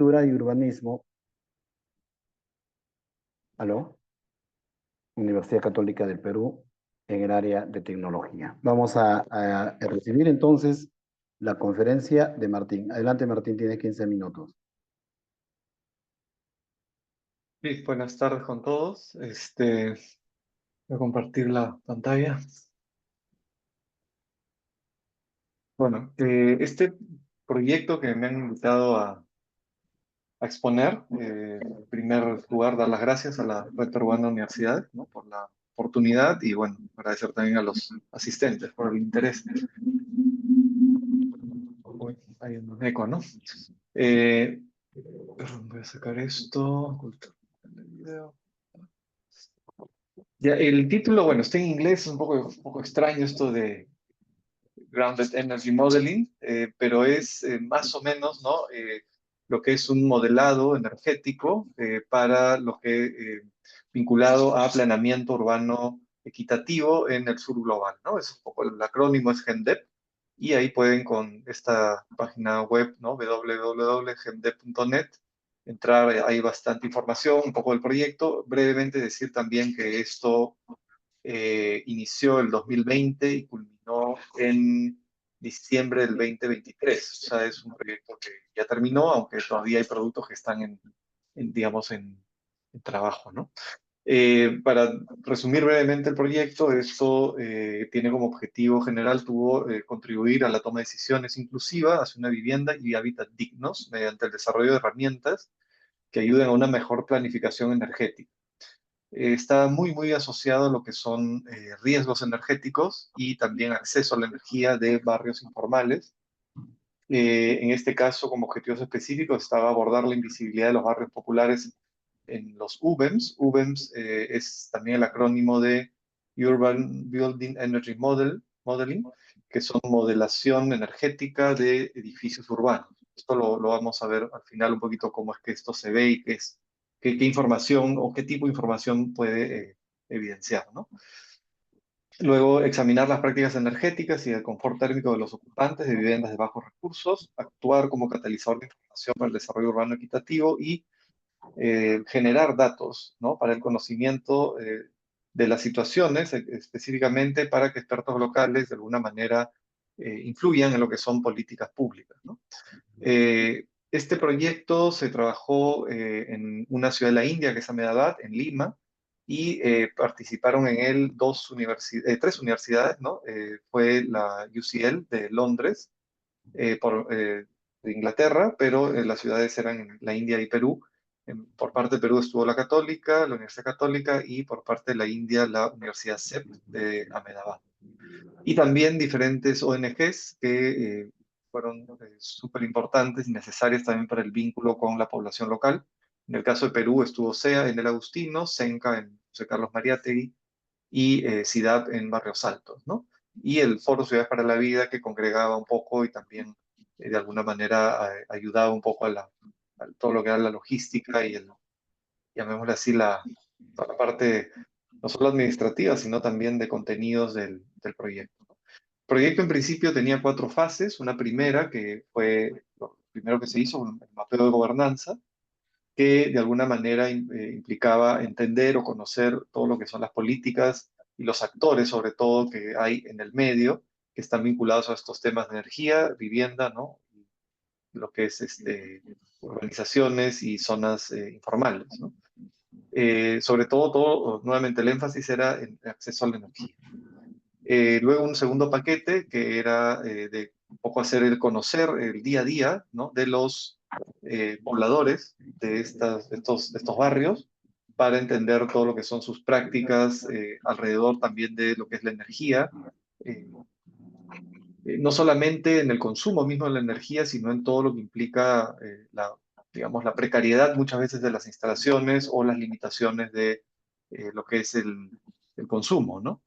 Arquitectura y urbanismo. ¿Aló? Universidad Católica del Perú, en el área de tecnología. Vamos a recibir entonces la conferencia de Martín. Adelante, Martín, tienes 15 minutos. Sí, buenas tardes con todos. Voy a compartir la pantalla. Bueno, este proyecto que me han invitado a exponer, en primer lugar, dar las gracias a la Red Peruana Universidad, ¿no? Por la oportunidad y, bueno, agradecer también a los asistentes por el interés. Uy, hay un eco, ¿no? Eh, Perdón, voy a sacar esto. Ocultar el video. Ya, el título, bueno, está en inglés, es un poco extraño esto de Grounded Energy Modeling, pero es más o menos, ¿no? Lo que es un modelado energético para lo que vinculado a planeamiento urbano equitativo en el sur global, ¿no? Es un poco el acrónimo es GEMDEP y ahí pueden con esta página web, ¿no? www.gemdep.net entrar, hay bastante información, un poco del proyecto. Brevemente decir también que esto inició el 2020 y culminó en diciembre del 2023. O sea, es un proyecto que ya terminó, aunque todavía hay productos que están digamos, en trabajo, ¿no? Para resumir brevemente el proyecto, esto tiene como objetivo general, tuvo contribuir a la toma de decisiones inclusiva hacia una vivienda y hábitat dignos mediante el desarrollo de herramientas que ayuden a una mejor planificación energética. Está muy asociado a lo que son riesgos energéticos y también acceso a la energía de barrios informales. En este caso, como objetivos específicos, estaba abordar la invisibilidad de los barrios populares en los UBEMs. UBEMs es también el acrónimo de Urban Building Energy Modeling, que son modelación energética de edificios urbanos. Esto lo vamos a ver al final un poquito cómo es que esto se ve y qué información o qué tipo de información puede evidenciar, ¿no? Luego, examinar las prácticas energéticas y el confort térmico de los ocupantes de viviendas de bajos recursos, actuar como catalizador de información para el desarrollo urbano equitativo y generar datos, ¿no? Para el conocimiento de las situaciones, específicamente para que expertos locales de alguna manera influyan en lo que son políticas públicas, ¿no? Este proyecto se trabajó en una ciudad de la India, que es Ahmedabad, en Lima, y participaron en él tres universidades, ¿no? Fue la UCL de Londres, de Inglaterra, pero las ciudades eran en la India y Perú. Por parte de Perú estuvo la Católica, la Universidad Católica, y por parte de la India la Universidad CEP de Ahmedabad. Y también diferentes ONGs que fueron súper importantes y necesarias también para el vínculo con la población local. En el caso de Perú estuvo SEA en el Agustino, SENCA en José Carlos Mariátegui y CIDAP en Barrios Altos, ¿no? Y el Foro Ciudades para la Vida que congregaba un poco y también de alguna manera ayudaba un poco a todo lo que era la logística y llamémosle así, toda la parte no solo administrativa, sino también de contenidos del proyecto. El proyecto en principio tenía 4 fases. Una primera, que fue lo primero que se hizo, un mapeo de gobernanza, que de alguna manera implicaba entender o conocer todo lo que son las políticas y los actores, sobre todo, que hay en el medio, que están vinculados a estos temas de energía, vivienda, ¿no? Y lo que es urbanizaciones y zonas informales, ¿no? Sobre todo, nuevamente, el énfasis era en acceso a la energía. Luego un segundo paquete que era de un poco hacer el conocer el día a día, ¿no? De los pobladores de estos barrios para entender todo lo que son sus prácticas alrededor también de lo que es la energía, eh, no solamente en el consumo mismo de la energía, sino en todo lo que implica digamos, la precariedad muchas veces de las instalaciones o las limitaciones de lo que es el consumo, ¿no?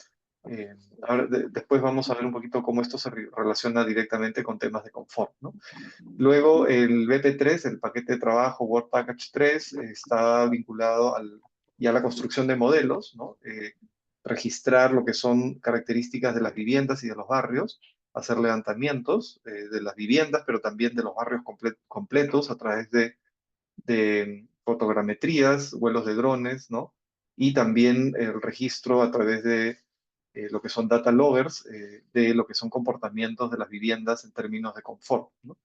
Ahora, después vamos a ver un poquito cómo esto se relaciona directamente con temas de confort, ¿no? Luego el BP3, el paquete de trabajo Work Package 3, está vinculado ya a la construcción de modelos, ¿no? Registrar lo que son características de las viviendas y de los barrios, hacer levantamientos de las viviendas, pero también de los barrios completos a través de de fotogrametrías, vuelos de drones, ¿no? Y también el registro a través de lo que son data loggers, de lo que son comportamientos de las viviendas en términos de confort, ¿no?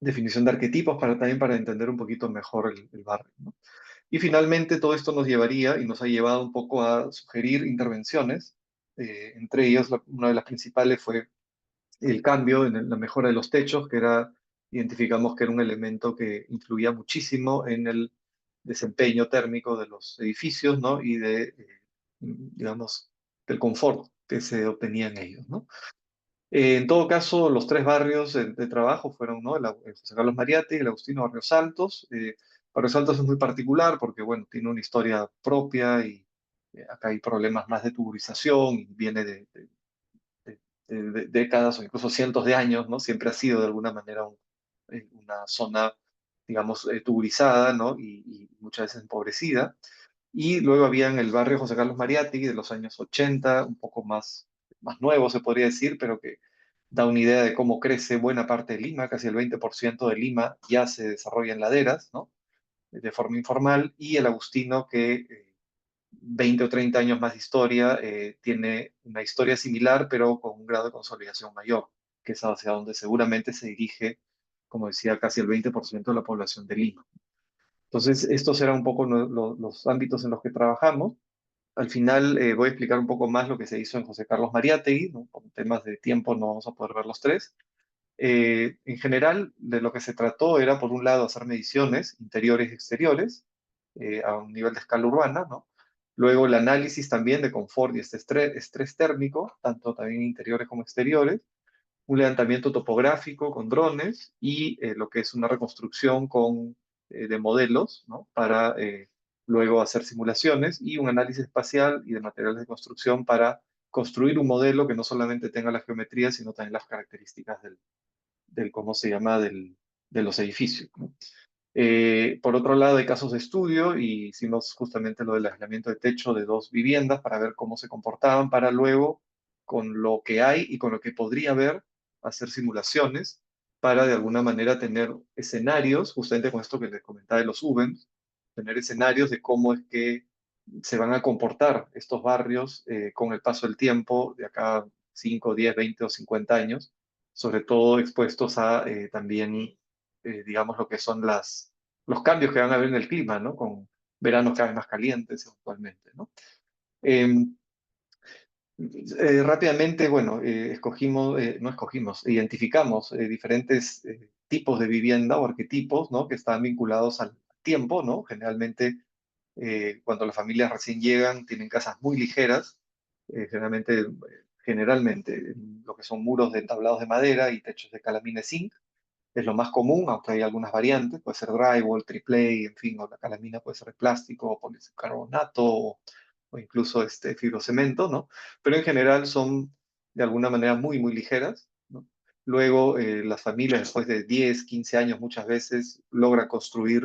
Definición de arquetipos para también para entender un poquito mejor el barrio, ¿no? Y finalmente todo esto nos llevaría y nos ha llevado un poco a sugerir intervenciones. Entre ellas, una de las principales fue el cambio en la mejora de los techos, que era, identificamos que era un elemento que influía muchísimo en el desempeño térmico de los edificios, ¿no? Y de, digamos, del confort que se obtenía en ellos, ¿no? En todo caso, los tres barrios de trabajo fueron, ¿no? El José Carlos Mariátegui, el Agustino Barrios Altos. Barrios Altos es muy particular porque, bueno, tiene una historia propia y acá hay problemas más de tuburización y viene de décadas o incluso cientos de años, ¿no? Siempre ha sido de alguna manera una zona, digamos, tuburizada, ¿no? Y muchas veces empobrecida. Y luego había en el barrio José Carlos Mariátegui de los años 80, un poco más nuevo se podría decir, pero que da una idea de cómo crece buena parte de Lima, casi el 20% de Lima ya se desarrolla en laderas, ¿no? De forma informal, y el Agustino que 20 o 30 años más de historia, tiene una historia similar, pero con un grado de consolidación mayor, que es hacia donde seguramente se dirige, como decía, casi el 20% de la población de Lima. Entonces, estos eran un poco los ámbitos en los que trabajamos. Al final voy a explicar un poco más lo que se hizo en José Carlos Mariátegui, ¿no? Por temas de tiempo no vamos a poder ver los tres. En general, de lo que se trató era, por un lado, hacer mediciones interiores y exteriores a un nivel de escala urbana, ¿no? Luego el análisis también de confort y este estrés térmico, tanto también interiores como exteriores, un levantamiento topográfico con drones y lo que es una reconstrucción de modelos, ¿no? Para luego hacer simulaciones y un análisis espacial y de materiales de construcción para construir un modelo que no solamente tenga la geometría, sino también las características ¿cómo se llama?, de los edificios, ¿no? Por otro lado, hay casos de estudio y hicimos justamente lo del aislamiento de techo de dos viviendas para ver cómo se comportaban, para luego, con lo que hay y con lo que podría haber, hacer simulaciones para de alguna manera tener escenarios, justamente con esto que les comentaba de los UBEMs, tener escenarios de cómo es que se van a comportar estos barrios con el paso del tiempo, de acá 5, 10, 20 o 50 años, sobre todo expuestos a también, digamos, lo que son los cambios que van a haber en el clima, ¿no? Con veranos cada vez más calientes actualmente, ¿no? Eh, Rápidamente, bueno, no escogimos, identificamos diferentes tipos de vivienda o arquetipos, ¿no? Que están vinculados al tiempo, ¿no? Generalmente, cuando las familias recién llegan, tienen casas muy ligeras, generalmente, lo que son muros de entablados de madera y techos de calamine zinc, es lo más común, aunque hay algunas variantes, puede ser drywall, triple, en fin, o la calamina puede ser de plástico, o policarbonato, o incluso fibrocemento, ¿no? Pero en general son de alguna manera muy, muy ligeras, ¿no? Luego, las familias después de 10, 15 años muchas veces logran construir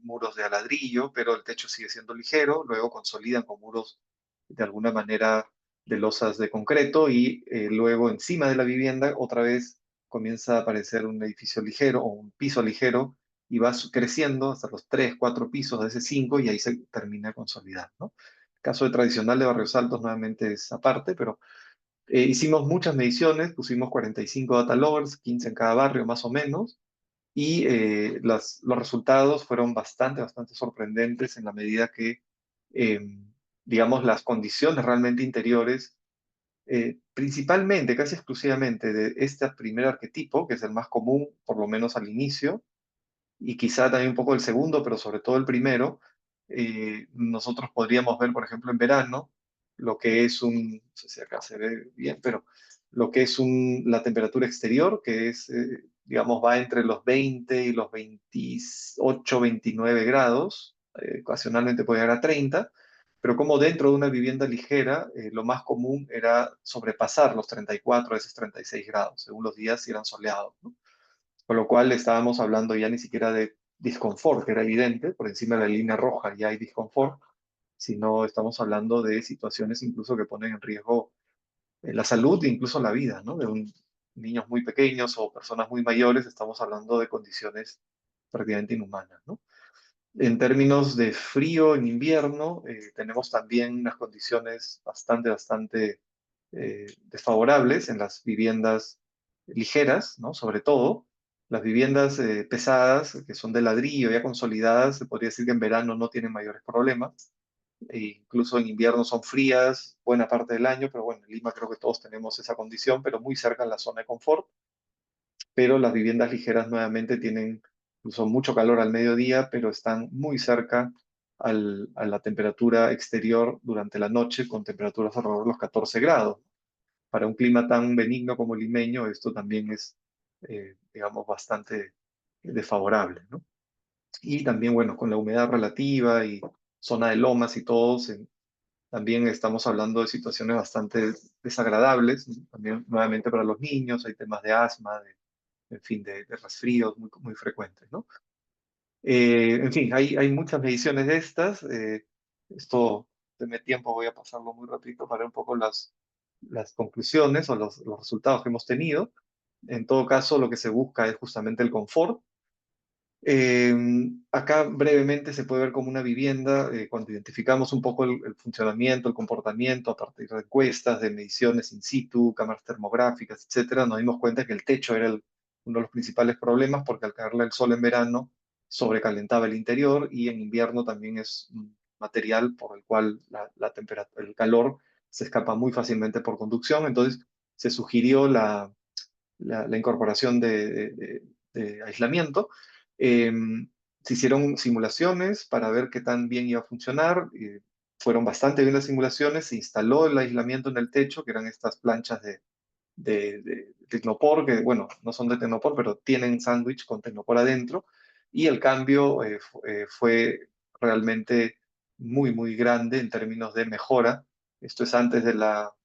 muros de ladrillo, pero el techo sigue siendo ligero, luego consolidan con muros de alguna manera de losas de concreto y luego encima de la vivienda otra vez comienza a aparecer un edificio ligero o un piso ligero y va creciendo hasta los 3, 4 pisos, a veces 5 y ahí se termina de consolidar, ¿no? El caso de tradicional de Barrios Altos nuevamente es aparte, pero hicimos muchas mediciones, pusimos 45 data loggers, 15 en cada barrio más o menos, y los resultados fueron bastante sorprendentes en la medida que, eh, digamos, las condiciones realmente interiores, principalmente, casi exclusivamente de este primer arquetipo, que es el más común, por lo menos al inicio, y quizá también un poco el segundo, pero sobre todo el primero, nosotros podríamos ver, por ejemplo, en verano, lo que es no sé si acá se ve bien, pero lo que es la temperatura exterior, que es, digamos, va entre los 20 y los 28, 29 grados, ocasionalmente puede llegar a 30, pero como dentro de una vivienda ligera, lo más común era sobrepasar los 34, a veces 36 grados, según los días si eran soleados, ¿no? Con lo cual estábamos hablando ya ni siquiera de disconfort, que era evidente, por encima de la línea roja ya hay disconfort, sino estamos hablando de situaciones incluso que ponen en riesgo la salud e incluso la vida, ¿no? Niños muy pequeños o personas muy mayores, estamos hablando de condiciones prácticamente inhumanas, ¿no? En términos de frío en invierno, tenemos también unas condiciones bastante desfavorables en las viviendas ligeras, ¿no? Sobre todo. Las viviendas pesadas, que son de ladrillo, ya consolidadas, se podría decir que en verano no tienen mayores problemas. E incluso en invierno son frías buena parte del año, pero bueno, en Lima creo que todos tenemos esa condición, pero muy cerca en la zona de confort. Pero las viviendas ligeras nuevamente tienen incluso mucho calor al mediodía, pero están muy cerca a la temperatura exterior durante la noche, con temperaturas alrededor de los 14 grados. Para un clima tan benigno como el limeño, esto también es, digamos, bastante desfavorable, ¿no? Y también, bueno, con la humedad relativa y zona de lomas y todo, también estamos hablando de situaciones bastante desagradables, ¿no? También nuevamente para los niños, hay temas de asma, en fin, de resfríos muy frecuentes, ¿no? En fin, hay muchas mediciones de estas. Esto, de tiempo, voy a pasarlo muy rápido para ver un poco las conclusiones o los resultados que hemos tenido. En todo caso, lo que se busca es justamente el confort. Eh, Acá brevemente se puede ver como una vivienda, cuando identificamos un poco el funcionamiento, el comportamiento a partir de encuestas, de mediciones in situ, cámaras termográficas, etcétera, nos dimos cuenta que el techo era uno de los principales problemas porque al caerle el sol en verano sobrecalentaba el interior y en invierno también es un material por el cual el calor se escapa muy fácilmente por conducción. Entonces se sugirió la incorporación de aislamiento. Eh, Se hicieron simulaciones para ver qué tan bien iba a funcionar. Fueron bastante bien las simulaciones. Se instaló el aislamiento en el techo, que eran estas planchas de Tecnopor, que bueno, no son de Tecnopor, pero tienen sándwich con Tecnopor adentro. Y el cambio fue realmente muy grande en términos de mejora. Esto es antes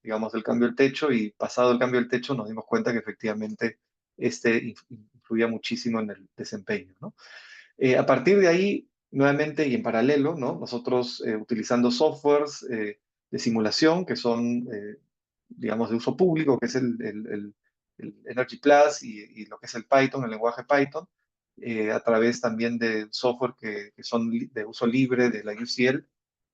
digamos, del cambio del techo, y pasado el cambio del techo nos dimos cuenta que efectivamente influía muchísimo en el desempeño, ¿no? A partir de ahí, nuevamente y en paralelo, ¿no? Nosotros utilizando softwares de simulación que son, digamos, de uso público, que es el Energy Plus y lo que es el Python, el lenguaje Python, a través también de software que son de uso libre de la UCL,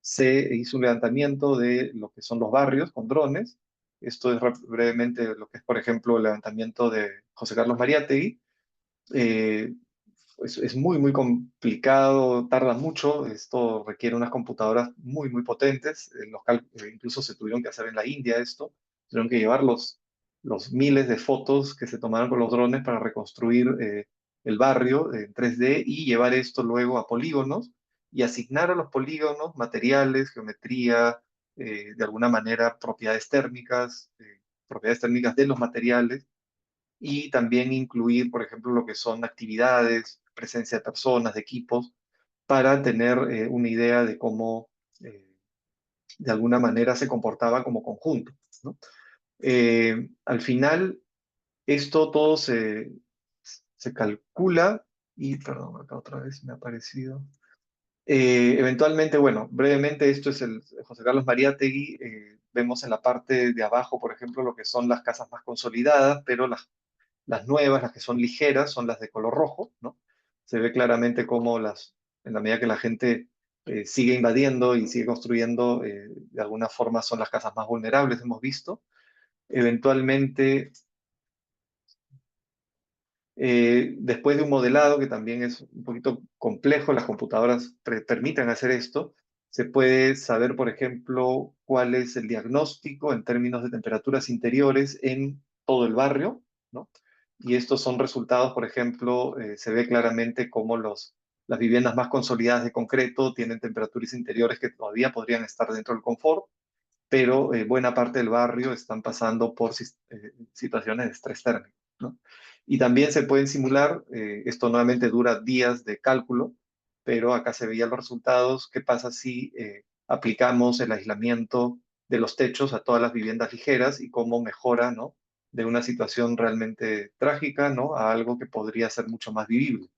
se hizo un levantamiento de lo que son los barrios con drones. Esto es brevemente lo que es, por ejemplo, el levantamiento de José Carlos Mariátegui. Eh, es muy complicado, tarda mucho, esto requiere unas computadoras muy potentes, incluso se tuvieron que hacer en la India esto, tuvieron que llevar los miles de fotos que se tomaron con los drones para reconstruir el barrio en 3D y llevar esto luego a polígonos y asignar a los polígonos materiales, geometría, de alguna manera propiedades térmicas de los materiales, y también incluir, por ejemplo, lo que son actividades, presencia de personas, de equipos, para tener una idea de cómo, de alguna manera, se comportaba como conjunto, ¿no? Al final, esto todo se calcula y, perdón, acá otra vez me ha aparecido. Eventualmente, bueno, brevemente, esto es el José Carlos Mariátegui. Vemos en la parte de abajo, por ejemplo, lo que son las casas más consolidadas, pero las nuevas, las que son ligeras, son las de color rojo, ¿no? Se ve claramente cómo en la medida que la gente sigue invadiendo y sigue construyendo, de alguna forma son las casas más vulnerables, hemos visto. Eventualmente, después de un modelado que también es un poquito complejo, las computadoras permiten hacer esto, se puede saber, por ejemplo, cuál es el diagnóstico en términos de temperaturas interiores en todo el barrio, ¿no? Y estos son resultados, por ejemplo, se ve claramente cómo las viviendas más consolidadas de concreto tienen temperaturas interiores que todavía podrían estar dentro del confort, pero buena parte del barrio están pasando por situaciones de estrés térmico, ¿no? Y también se pueden simular, esto nuevamente dura días de cálculo, pero acá se veían los resultados. ¿Qué pasa si aplicamos el aislamiento de los techos a todas las viviendas ligeras y cómo mejora, ¿no? De una situación realmente trágica, ¿no? A algo que podría ser mucho más vivible.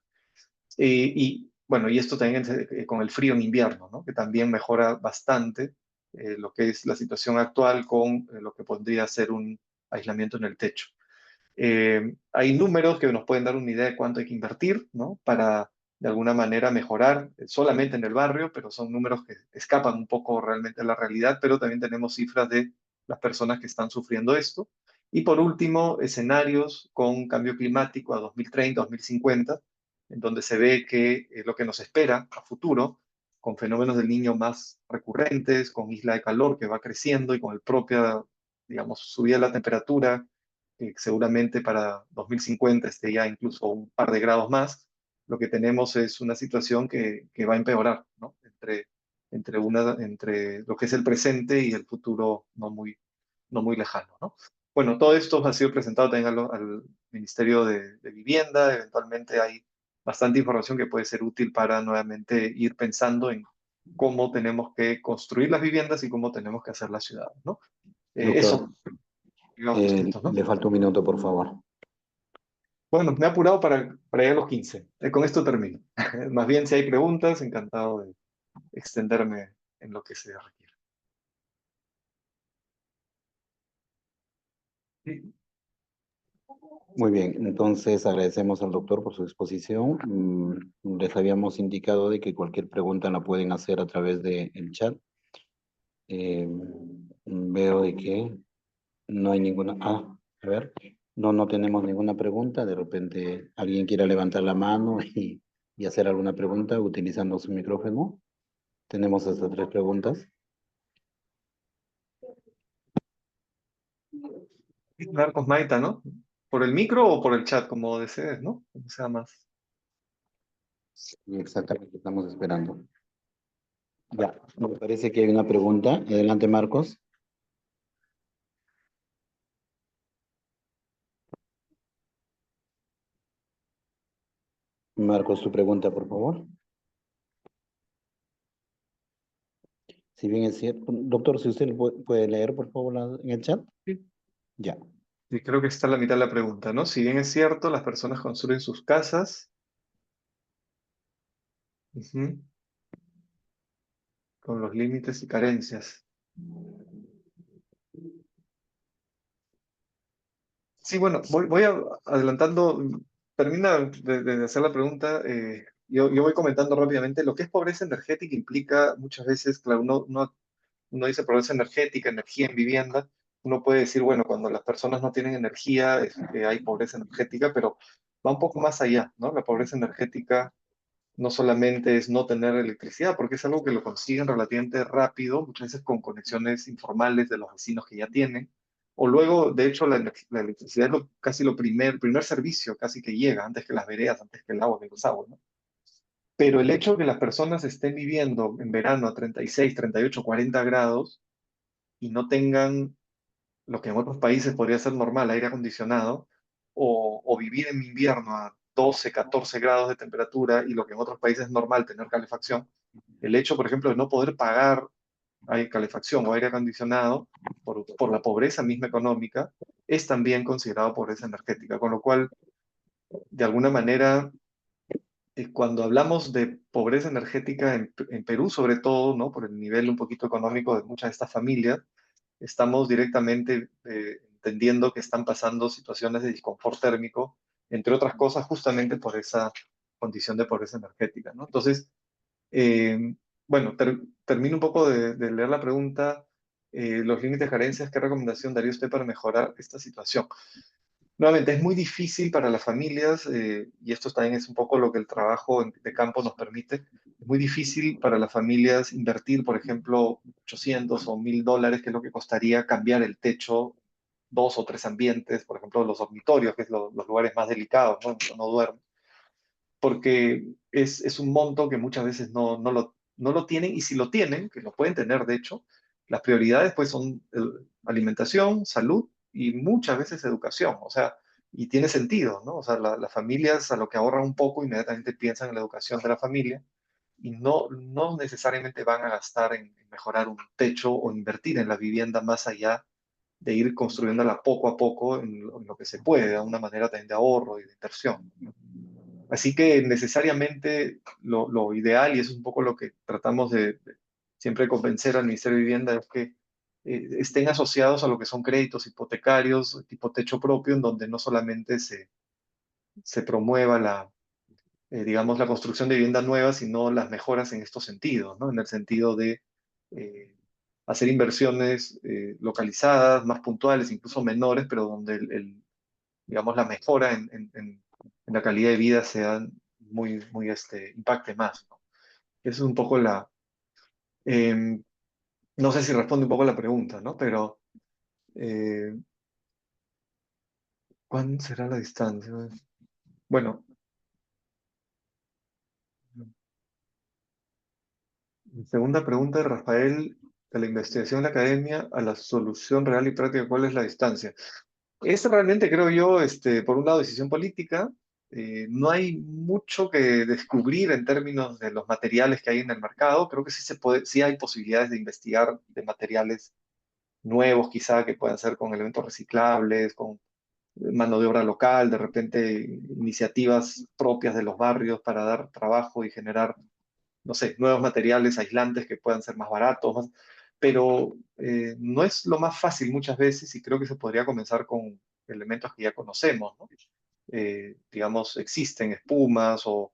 Y bueno, y esto también con el frío en invierno, ¿no? Que también mejora bastante lo que es la situación actual con lo que podría ser un aislamiento en el techo. Hay números que nos pueden dar una idea de cuánto hay que invertir, ¿no? Para de alguna manera mejorar solamente en el barrio, pero son números que escapan un poco realmente a la realidad, pero también tenemos cifras de las personas que están sufriendo esto. Y por último, escenarios con cambio climático a 2030, 2050, en donde se ve que lo que nos espera a futuro, con fenómenos del niño más recurrentes, con isla de calor que va creciendo y con el propia, digamos, subida de la temperatura, que seguramente para 2050 esté ya incluso un par de grados más, lo que tenemos es una situación que va a empeorar, ¿no? Entre lo que es el presente y el futuro no muy lejano, ¿no? Bueno, todo esto ha sido presentado también al Ministerio de Vivienda. Eventualmente hay bastante información que puede ser útil para nuevamente ir pensando en cómo tenemos que construir las viviendas y cómo tenemos que hacer las ciudades, ¿no? Doctor, Eso, digamos, por escrito, ¿no? le falta un minuto, por favor. Bueno, me he apurado para llegar a los 15. Con esto termino. Más bien, si hay preguntas, encantado de extenderme en lo que se requiera. Sí. Muy bien, entonces agradecemos al doctor por su exposición. Les habíamos indicado de que cualquier pregunta la pueden hacer a través del chat. Eh, Veo de que no hay ninguna. Ah, a ver, no tenemos ninguna pregunta. De repente alguien quiera levantar la mano y hacer alguna pregunta utilizando su micrófono. Tenemos hasta tres preguntas. Marcos Maita, ¿no? ¿Por el micro o por el chat, como desees, ¿no? Como sea más. Y exactamente, estamos esperando. Ya, me parece que hay una pregunta. Adelante, Marcos. Marcos, tu pregunta, por favor. Si bien es cierto, doctor, si usted puede leer, por favor, en el chat. Sí. Ya. Sí, creo que está la mitad de la pregunta, ¿no? Si bien es cierto, las personas construyen sus casas, ujú, con los límites y carencias. Sí, bueno, voy adelantando, termina de hacer la pregunta, yo voy comentando rápidamente. Lo que es pobreza energética implica muchas veces, claro, uno dice pobreza energética, energía en vivienda, uno puede decir, bueno, cuando las personas no tienen energía es que hay pobreza energética, pero va un poco más allá, ¿no? La pobreza energética no solamente es no tener electricidad, porque es algo que lo consiguen relativamente rápido, muchas veces con conexiones informales de los vecinos que ya tienen, o luego, de hecho, la electricidad es casi primer servicio casi que llega, antes que las veredas, antes que el agua, que los aguas, ¿no? Pero el hecho de que las personas estén viviendo en verano a 36, 38, 40 grados y no tengan lo que en otros países podría ser normal, aire acondicionado, o vivir en invierno a 12, 14 grados de temperatura y lo que en otros países es normal, tener calefacción, el hecho, por ejemplo, de no poder pagar calefacción o aire acondicionado por la pobreza misma económica, es también considerado pobreza energética, con lo cual, de alguna manera, cuando hablamos de pobreza energética en Perú, sobre todo, ¿no? Por el nivel un poquito económico de muchas de estas familias, estamos directamente entendiendo que están pasando situaciones de disconfort térmico, entre otras cosas, justamente por esa condición de pobreza energética, ¿no? Entonces, eh, bueno, termino un poco de leer la pregunta. Los límites de carencias, ¿qué recomendación daría usted para mejorar esta situación? Nuevamente, es muy difícil para las familias, y esto también es un poco lo que el trabajo de campo nos permite, es muy difícil para las familias invertir, por ejemplo, 800 o 1000 dólares, que es lo que costaría cambiar el techo, dos o tres ambientes, por ejemplo, los dormitorios, que es los lugares más delicados, ¿no? Donde uno duerme, porque es un monto que muchas veces no lo tienen, y si lo tienen, que lo pueden tener, de hecho, las prioridades pues son alimentación, salud y muchas veces educación, o sea, y tiene sentido, ¿no? O sea, las familias a lo que ahorran un poco inmediatamente piensan en la educación de la familia y no necesariamente van a gastar en mejorar un techo o invertir en la vivienda más allá de ir construyéndola poco a poco en lo que se puede, de una manera también de ahorro y de inversión. Así que necesariamente lo ideal, y eso es un poco lo que tratamos de siempre convencer al Ministerio de Vivienda, es que estén asociados a lo que son créditos hipotecarios, tipo techo propio, en donde no solamente se promueva digamos, la construcción de vivienda nueva, sino las mejoras en estos sentidos, ¿no? En el sentido de eh, hacer inversiones localizadas, más puntuales, incluso menores, pero donde digamos, la mejora en la calidad de vida sea muy, impacte más, ¿no? Esa es un poco em, no sé si responde un poco a la pregunta, ¿no? Pero, eh, ¿cuál será la distancia? Bueno, segunda pregunta de Rafael, de la investigación en la academia a la solución real y práctica, ¿cuál es la distancia? Es realmente, creo yo, por un lado, decisión política. No hay mucho que descubrir en términos de los materiales que hay en el mercado. Creo que sí hay posibilidades de investigar de materiales nuevos, quizá que puedan ser con elementos reciclables, con mano de obra local, de repente iniciativas propias de los barrios para dar trabajo y generar, no sé, nuevos materiales aislantes que puedan ser más baratos, pero no es lo más fácil muchas veces y creo que se podría comenzar con elementos que ya conocemos, ¿no? Digamos, existen espumas o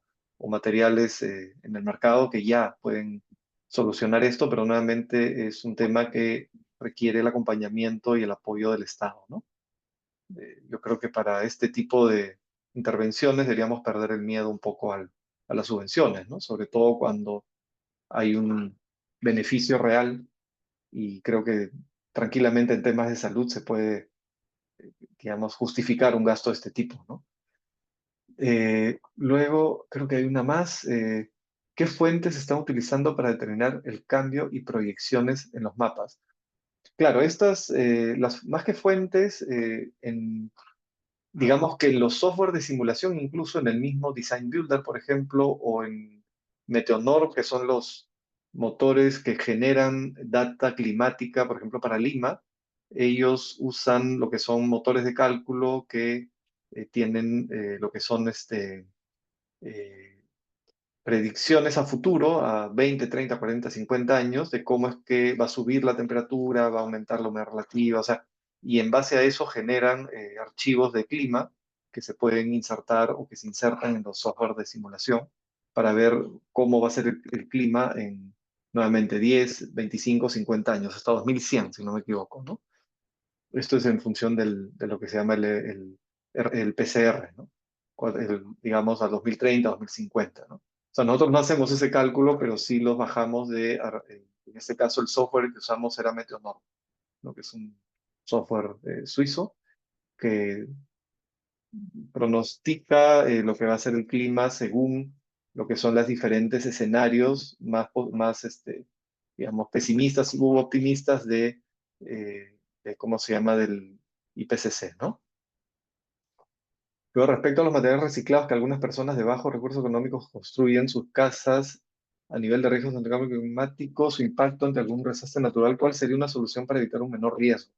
materiales en el mercado que ya pueden solucionar esto, pero nuevamente es un tema que requiere el acompañamiento y el apoyo del Estado, ¿no? Yo creo que para este tipo de intervenciones deberíamos perder el miedo un poco a las subvenciones, ¿no? Sobre todo cuando hay un beneficio real y creo que tranquilamente en temas de salud se puede, digamos, justificar un gasto de este tipo, ¿no? Luego, creo que hay una más. ¿Qué fuentes se están utilizando para determinar el cambio y proyecciones en los mapas? Claro, estas, las más que fuentes, digamos que los software de simulación, incluso en el mismo Design Builder, por ejemplo, o en Meteonor, que son los motores que generan data climática, por ejemplo, para Lima, ellos usan lo que son motores de cálculo que tienen lo que son eh, predicciones a futuro, a 20, 30, 40, 50 años, de cómo es que va a subir la temperatura, va a aumentar la humedad relativa, o sea, y en base a eso generan archivos de clima que se pueden insertar o que se insertan en los software de simulación para ver cómo va a ser el clima en nuevamente 10, 25, 50 años, hasta 2100, si no me equivoco, ¿no? Esto es en función de lo que se llama el PCR, ¿no? Digamos a 2030, 2050, ¿no? O sea, nosotros no hacemos ese cálculo, pero sí los bajamos en este caso, el software que usamos era Meteonor, ¿no? Que es un software suizo que pronostica lo que va a ser el clima según lo que son los diferentes escenarios más digamos, pesimistas u optimistas ¿cómo se llama? Del IPCC, ¿no? Luego, respecto a los materiales reciclados que algunas personas de bajos recursos económicos construyen sus casas a nivel de riesgos ante el cambio climático, su impacto ante algún desastre natural, ¿cuál sería una solución para evitar un menor riesgo?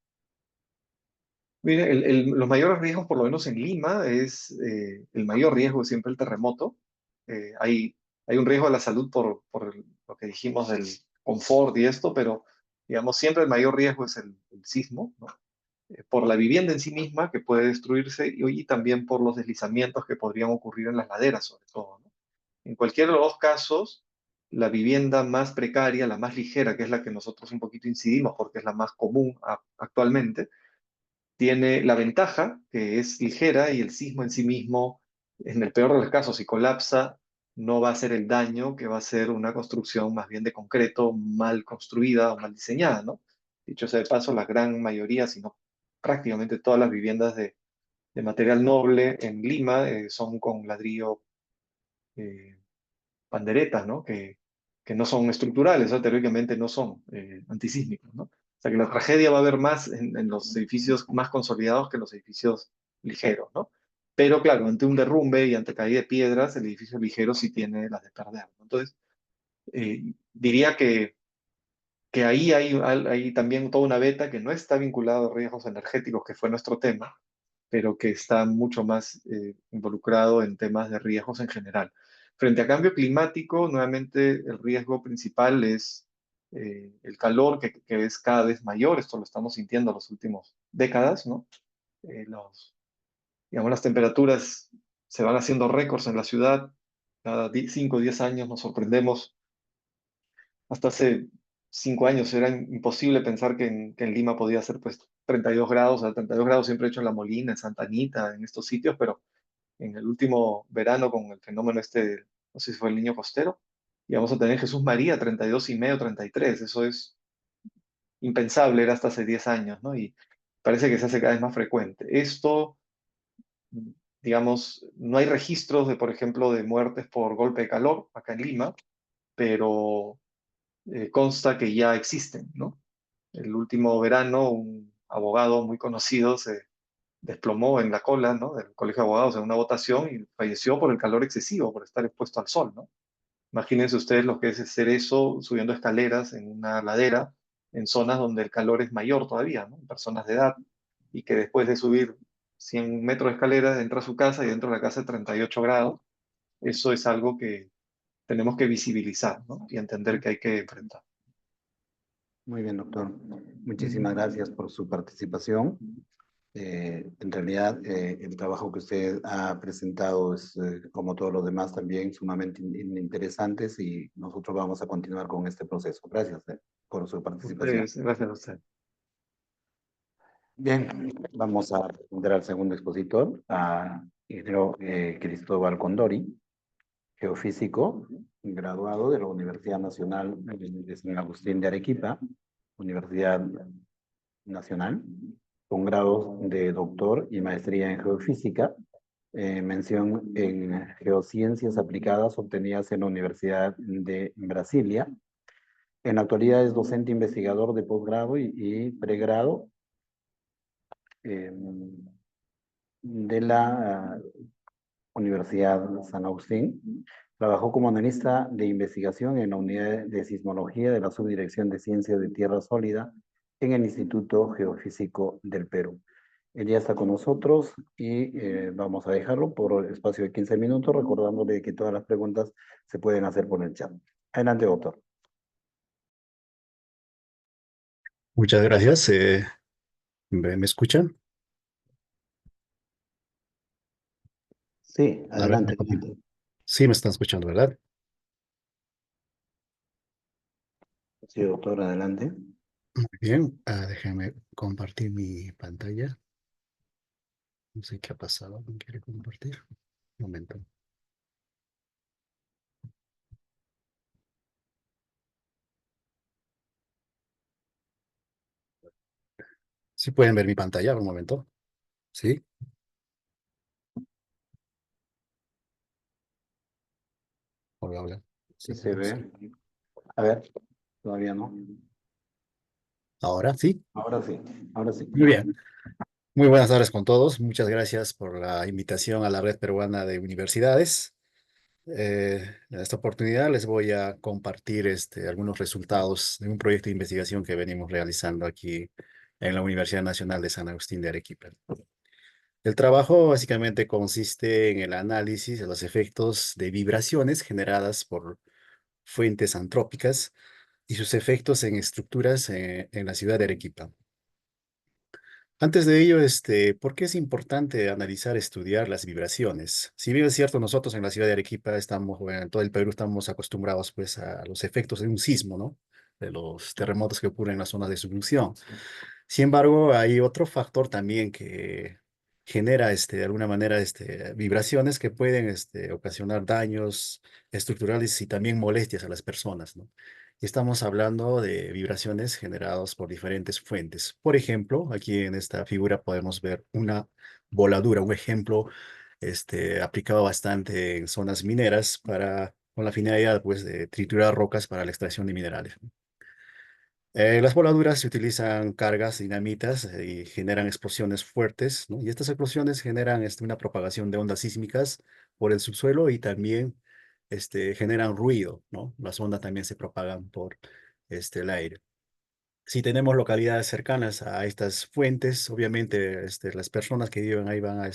Mire, los mayores riesgos, por lo menos en Lima, el mayor riesgo es siempre el terremoto. Hay un riesgo a la salud por lo que dijimos del confort y esto, pero digamos, siempre el mayor riesgo es el sismo, ¿no? Por la vivienda en sí misma que puede destruirse y también por los deslizamientos que podrían ocurrir en las laderas, sobre todo, ¿no? En cualquiera de los dos casos, la vivienda más precaria, la más ligera, que es la que nosotros un poquito incidimos porque es la más común actualmente, tiene la ventaja que es ligera y el sismo en sí mismo, en el peor de los casos, si colapsa, no va a ser el daño que va a ser una construcción más bien de concreto mal construida o mal diseñada, ¿no? Dicho sea de paso, la gran mayoría, si no prácticamente todas las viviendas de material noble en Lima son con ladrillo eh, panderetas, ¿no? Que no son estructurales, o sea, teóricamente no son antisísmicos, ¿no? O sea, que la tragedia va a haber más en los edificios más consolidados que en los edificios ligeros, ¿no? Pero claro, ante un derrumbe y ante caída de piedras, el edificio ligero sí tiene las de perder, ¿no? Entonces, diría que ahí hay también toda una beta que no está vinculada a riesgos energéticos, que fue nuestro tema, pero que está mucho más involucrado en temas de riesgos en general. Frente a cambio climático, nuevamente el riesgo principal es el calor que es cada vez mayor, esto lo estamos sintiendo en las últimas décadas, ¿no? Digamos, las temperaturas se van haciendo récords en la ciudad, Cada 5 o 10 años nos sorprendemos. Hasta hace 5 años era imposible pensar que en Lima podía ser pues 32 grados. A 32 grados siempre he hecho en La Molina, en Santa Anita, en estos sitios, pero en el último verano con el fenómeno este, no sé si fue el Niño Costero, y vamos a tener Jesús María 32 y medio, 33. Eso es impensable, era hasta hace 10 años, ¿no? Y parece que se hace cada vez más frecuente. Esto, digamos, no hay registros de, por ejemplo, de muertes por golpe de calor acá en Lima, pero consta que ya existen, ¿no? El último verano, un abogado muy conocido se desplomó en la cola, ¿no? Del Colegio de Abogados en una votación y falleció por el calor excesivo, por estar expuesto al sol, ¿no? Imagínense ustedes lo que es hacer eso subiendo escaleras en una ladera, en zonas donde el calor es mayor todavía, ¿no? Personas de edad, y que después de subir 100 metros de escaleras entra a su casa y dentro de la casa 38 grados. Eso es algo que tenemos que visibilizar, ¿no? Y entender que hay que enfrentar. Muy bien, doctor. Muchísimas gracias por su participación. En realidad, el trabajo que usted ha presentado es, como todos los demás, también sumamente interesantes y nosotros vamos a continuar con este proceso. Gracias, por su participación. Gracias a usted. Bien, vamos a responder al segundo expositor, a ingeniero Cristóbal Condori, geofísico, graduado de la Universidad Nacional de San Agustín de Arequipa, Universidad Nacional, con grados de doctor y maestría en geofísica, mención en geociencias aplicadas obtenidas en la Universidad de Brasilia. En la actualidad es docente investigador de posgrado y pregrado eh, de la Universidad San Agustín. Trabajó como analista de investigación en la unidad de sismología de la Subdirección de Ciencias de Tierra Sólida en el Instituto Geofísico del Perú. Él ya está con nosotros y vamos a dejarlo por el espacio de 15 minutos, recordándole que todas las preguntas se pueden hacer por el chat. Adelante, doctor. Muchas gracias. ¿Me escuchan? Sí, A ver, adelante, comente. sí, me están escuchando, ¿verdad? Sí, doctor, adelante. Muy bien. Déjame compartir mi pantalla. No sé qué ha pasado. ¿No quiere compartir? Un momento. ¿Sí pueden ver mi pantalla? Un momento. ¿Sí? Hola, hola. Sí Sí, se ve. A ver, todavía no. ahora sí. Ahora sí, ahora sí. Muy bien. Muy buenas tardes con todos. Muchas gracias por la invitación a la Red Peruana de Universidades. En esta oportunidad les voy a compartir algunos resultados de un proyecto de investigación que venimos realizando aquí en la Universidad Nacional de San Agustín de Arequipa. El trabajo básicamente consiste en el análisis de los efectos de vibraciones generadas por fuentes antrópicas y sus efectos en estructuras en la ciudad de Arequipa. Antes de ello, ¿por qué es importante analizar, estudiar las vibraciones? Si bien es cierto, nosotros en la ciudad de Arequipa estamos, bueno, en todo el Perú estamos acostumbrados pues a los efectos de un sismo, ¿no? De los terremotos que ocurren en las zonas de subducción. Sin embargo, hay otro factor también que genera, de alguna manera, vibraciones que pueden, ocasionar daños estructurales y también molestias a las personas, ¿no? Y estamos hablando de vibraciones generadas por diferentes fuentes. Por ejemplo, aquí en esta figura podemos ver una voladura, un ejemplo, aplicado bastante en zonas mineras con la finalidad, pues, de triturar rocas para la extracción de minerales. Las voladuras se utilizan cargas dinamitas y generan explosiones fuertes, ¿no? Y estas explosiones generan una propagación de ondas sísmicas por el subsuelo y también generan ruido, ¿no? Las ondas también se propagan por el aire. Si tenemos localidades cercanas a estas fuentes, obviamente las personas que viven ahí van a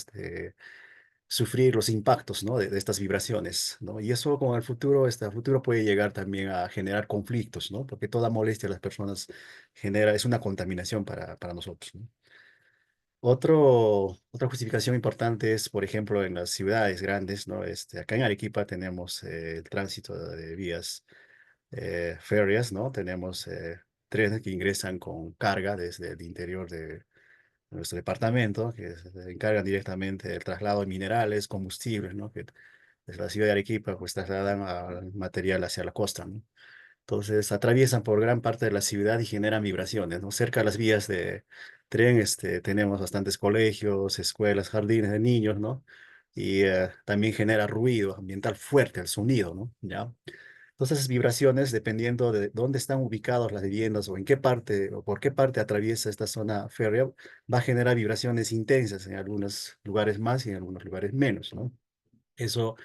sufrir los impactos, ¿no? de estas vibraciones, ¿no? Y eso con el futuro, a futuro puede llegar también a generar conflictos, ¿no? Porque toda molestia a las personas es una contaminación para nosotros, ¿no? Otra justificación importante es, por ejemplo, en las ciudades grandes, ¿no? Acá en Arequipa tenemos el tránsito de vías férreas, ¿no? Tenemos trenes que ingresan con carga desde el interior de nuestro departamento, que se encargan directamente del traslado de minerales, combustibles, ¿no? Que desde la ciudad de Arequipa, pues trasladan al material hacia la costa, ¿no? Entonces atraviesan por gran parte de la ciudad y generan vibraciones, ¿no? Cerca de las vías de tren, tenemos bastantes colegios, escuelas, jardines de niños, ¿no? Y también genera ruido ambiental fuerte, el sonido, ¿no? ¿Ya? Entonces, esas vibraciones, dependiendo de dónde están ubicadas las viviendas o en qué parte o por qué parte atraviesa esta zona férrea, va a generar vibraciones intensas en algunos lugares más y en algunos lugares menos, ¿no? Eso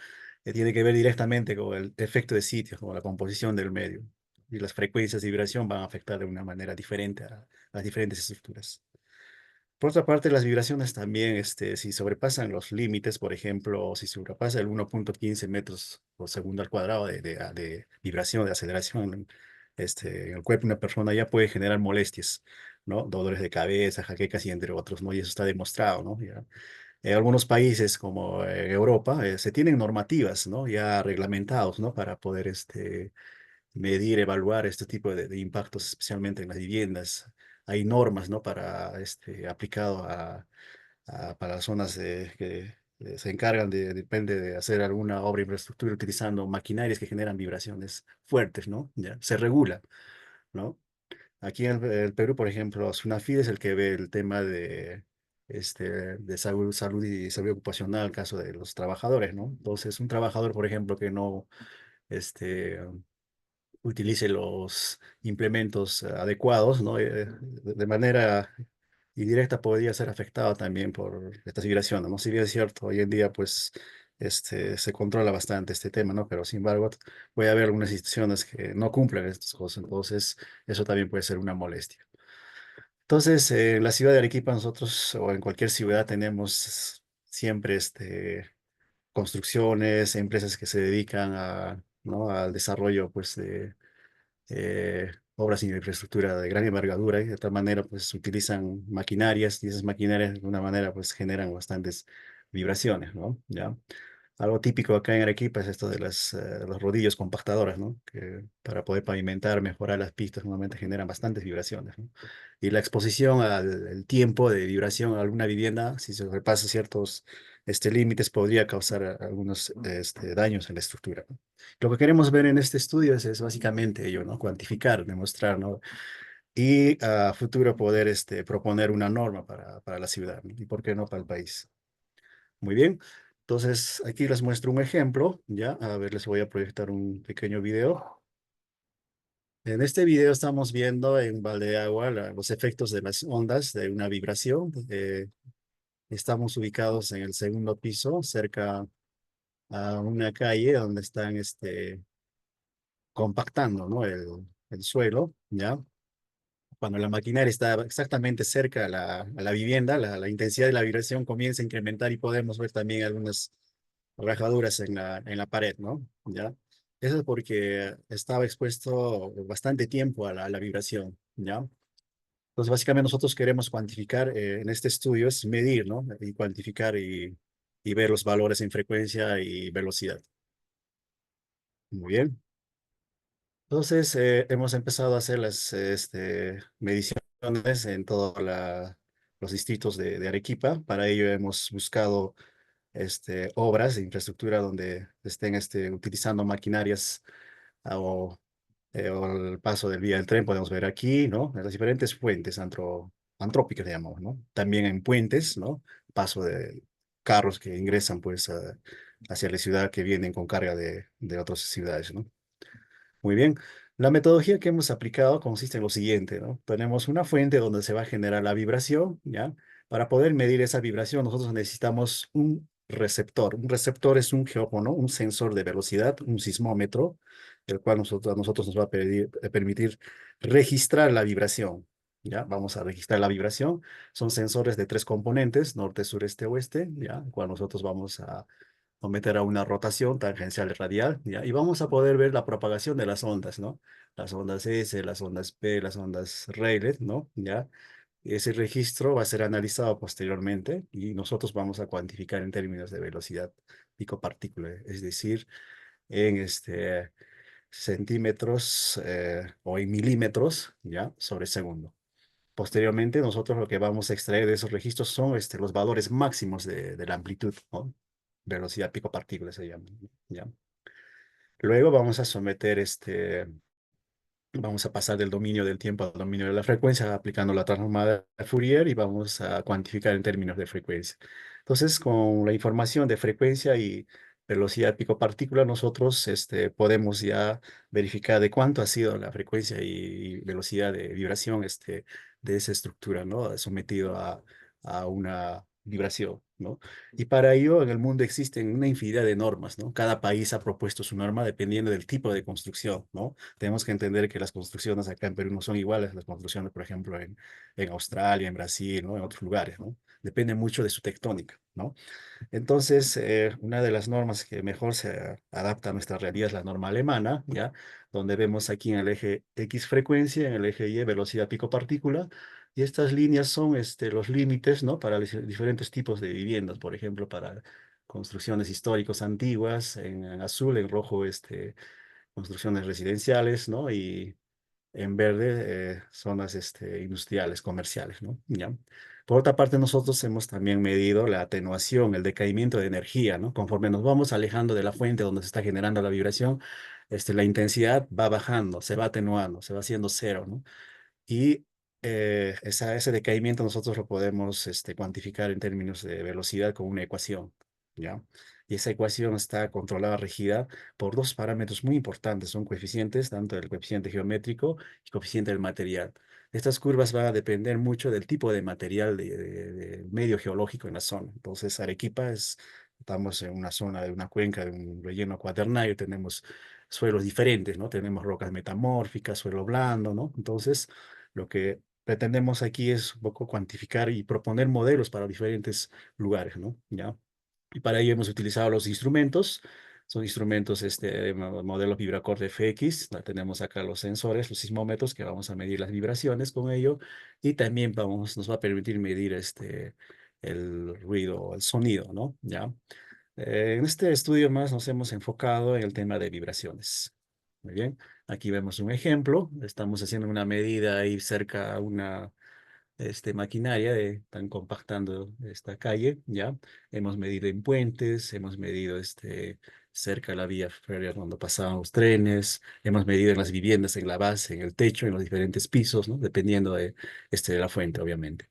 tiene que ver directamente con el efecto de sitio, con la composición del medio. Y las frecuencias de vibración van a afectar de una manera diferente a las diferentes estructuras. Por otra parte, las vibraciones también, si sobrepasan los límites, por ejemplo, si sobrepasa el 1.15 metros por segundo al cuadrado de vibración, de aceleración, en el cuerpo de una persona ya puede generar molestias, ¿no? Dolores de cabeza, jaquecas y entre otros, ¿no? Y eso está demostrado, ¿no? Ya. En algunos países como en Europa se tienen normativas, ¿no? Ya reglamentados, ¿no? Para poder medir, evaluar este tipo de impactos, especialmente en las viviendas. Hay normas, ¿no? Para aplicado para las zonas que se encargan depende de hacer alguna obra de infraestructura utilizando maquinarias que generan vibraciones fuertes, ¿no? Ya, se regula, ¿no? Aquí en el Perú, por ejemplo, SUNAFID es el que ve el tema de salud y salud ocupacional, caso de los trabajadores, ¿no? Entonces, un trabajador, por ejemplo, que no este, utilice los implementos adecuados, ¿no? De manera indirecta podría ser afectado también por estas vibraciones, ¿no? Si bien es cierto, hoy en día, pues, se controla bastante este tema, ¿no? Pero, sin embargo, puede haber algunas instituciones que no cumplen estas cosas, entonces eso también puede ser una molestia. Entonces, en la ciudad de Arequipa, nosotros, o en cualquier ciudad, tenemos siempre construcciones, empresas que se dedican ¿no? al desarrollo, pues, de obras y infraestructura de gran envergadura, y de tal manera, pues, utilizan maquinarias, y esas maquinarias, de alguna manera, pues, generan bastantes vibraciones, ¿no? ¿Ya? Algo típico acá en Arequipa es esto de los rodillos compactadoras, ¿no? Que para poder pavimentar, mejorar las pistas, normalmente generan bastantes vibraciones, ¿no? Y la exposición al el tiempo de vibración a alguna vivienda, si se repasa ciertos límites, podría causar algunos daños en la estructura, ¿no? Lo que queremos ver en este estudio es básicamente ello, ¿no? Cuantificar, demostrar, ¿no? Y a futuro poder proponer una norma para la ciudad, ¿no? Y por qué no para el país. Muy bien. Entonces, aquí les muestro un ejemplo, ¿ya? A ver, les voy a proyectar un pequeño video. En este video estamos viendo en un balde de agua los efectos de las ondas de una vibración. Estamos ubicados en el segundo piso, cerca a una calle donde están compactando, ¿no? El suelo, ¿ya? Cuando la maquinaria está exactamente cerca a la vivienda, la intensidad de la vibración comienza a incrementar y podemos ver también algunas rajaduras en la pared, ¿no? ¿Ya? Eso es porque estaba expuesto bastante tiempo a la vibración, ¿ya? Entonces, básicamente nosotros queremos cuantificar en este estudio, es medir, ¿no? Y cuantificar y ver los valores en frecuencia y velocidad. Muy bien. Entonces, hemos empezado a hacer las mediciones en todos los distritos de Arequipa. Para ello hemos buscado obras de infraestructura donde estén utilizando maquinarias o el paso del vía del tren, podemos ver aquí, ¿no? Las diferentes fuentes antrópicas, digamos, ¿no? También en puentes, ¿no? Paso de carros que ingresan, pues, hacia la ciudad que vienen con carga de otras ciudades, ¿no? Muy bien. La metodología que hemos aplicado consiste en lo siguiente, ¿no? Tenemos una fuente donde se va a generar la vibración, ¿ya? Para poder medir esa vibración, nosotros necesitamos un receptor. Un receptor es un geófono, un sensor de velocidad, un sismómetro, el cual a nosotros nos va a permitir registrar la vibración, ¿ya? Vamos a registrar la vibración. Son sensores de tres componentes, norte, sureste, oeste, ¿ya? El cual nosotros vamos a someter a una rotación tangencial y radial, ¿ya? Y vamos a poder ver la propagación de las ondas, ¿no? Las ondas S, las ondas P, las ondas Rayleigh, ¿no? ¿Ya? Ese registro va a ser analizado posteriormente y nosotros vamos a cuantificar en términos de velocidad pico partícula, es decir, en centímetros o en milímetros, ¿ya? Sobre segundo. Posteriormente, nosotros lo que vamos a extraer de esos registros son los valores máximos de la amplitud, ¿no? Velocidad pico partícula se llama, ¿ya? Luego vamos a someter vamos a pasar del dominio del tiempo al dominio de la frecuencia aplicando la transformada de Fourier y vamos a cuantificar en términos de frecuencia. Entonces, con la información de frecuencia y velocidad pico partícula, nosotros podemos ya verificar de cuánto ha sido la frecuencia y velocidad de vibración de esa estructura, ¿no? Sometido a una vibración, ¿no? Y para ello, en el mundo existen una infinidad de normas, ¿no? Cada país ha propuesto su norma dependiendo del tipo de construcción, ¿no? Tenemos que entender que las construcciones acá en Perú no son iguales a las construcciones, por ejemplo, en Australia, en Brasil, ¿no? En otros lugares, ¿no? Depende mucho de su tectónica, ¿no? Entonces, una de las normas que mejor se adapta a nuestra realidad es la norma alemana, ¿ya? Donde vemos aquí en el eje X frecuencia, en el eje Y velocidad pico partícula, y estas líneas son los límites, ¿no? Para diferentes tipos de viviendas, por ejemplo, para construcciones históricas antiguas, en azul, en rojo, construcciones residenciales, ¿no? Y en verde, zonas industriales, comerciales, ¿no? ¿Ya? Por otra parte, nosotros hemos también medido la atenuación, el decaimiento de energía, ¿no? Conforme nos vamos alejando de la fuente donde se está generando la vibración, la intensidad va bajando, se va atenuando, se va haciendo cero, ¿no? Y ese decaimiento nosotros lo podemos cuantificar en términos de velocidad con una ecuación, ¿ya? Y esa ecuación está controlada, regida por dos parámetros muy importantes. Son coeficientes, tanto el coeficiente geométrico y coeficiente del material. Estas curvas van a depender mucho del tipo de material de medio geológico en la zona. Entonces, estamos en una zona de una cuenca, de un relleno cuaternario, tenemos suelos diferentes, ¿no? Tenemos rocas metamórficas, suelo blando, ¿no? Entonces, lo que pretendemos aquí es un poco cuantificar y proponer modelos para diferentes lugares, ¿no? ¿Ya? Y para ello hemos utilizado los instrumentos. Son instrumentos, modelo Vibracord FX. Tenemos acá los sensores, los sismómetros, que vamos a medir las vibraciones con ello. Y también nos va a permitir medir el ruido, el sonido, ¿no? ¿Ya? En este estudio más nos hemos enfocado en el tema de vibraciones. Muy bien, aquí vemos un ejemplo. Estamos haciendo una medida ahí cerca a una maquinaria, están compactando esta calle, ¿ya? Hemos medido en puentes, hemos medido cerca de la vía férrea donde pasaban los trenes, hemos medido en las viviendas, en la base, en el techo, en los diferentes pisos, ¿no? Dependiendo de la fuente, obviamente.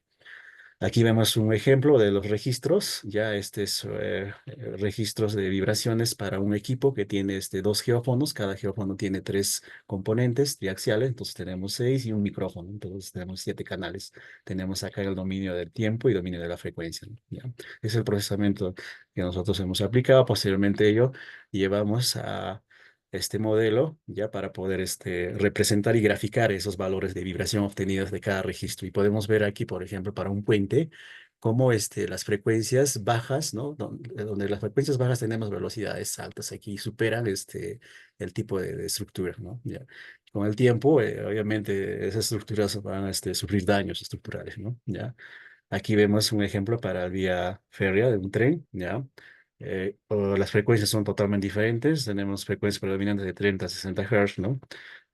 Aquí vemos un ejemplo de los registros, ya registros de vibraciones para un equipo que tiene dos geófonos, cada geófono tiene tres componentes triaxiales, entonces tenemos seis y un micrófono, entonces tenemos 7 canales. Tenemos acá el dominio del tiempo y dominio de la frecuencia, ¿no? ¿Ya? Es el procesamiento que nosotros hemos aplicado, posteriormente ello llevamos a este modelo ya para poder representar y graficar esos valores de vibración obtenidos de cada registro. Y podemos ver aquí, por ejemplo, para un puente, cómo las frecuencias bajas, ¿no? Donde las frecuencias bajas tenemos velocidades altas, aquí superan el tipo de estructura, ¿no? Ya. Con el tiempo, obviamente, esas estructuras van a sufrir daños estructurales, ¿no? ¿Ya? Aquí vemos un ejemplo para vía férrea de un tren, ¿ya? Las frecuencias son totalmente diferentes. Tenemos frecuencias predominantes de 30 a 60 Hz, ¿no?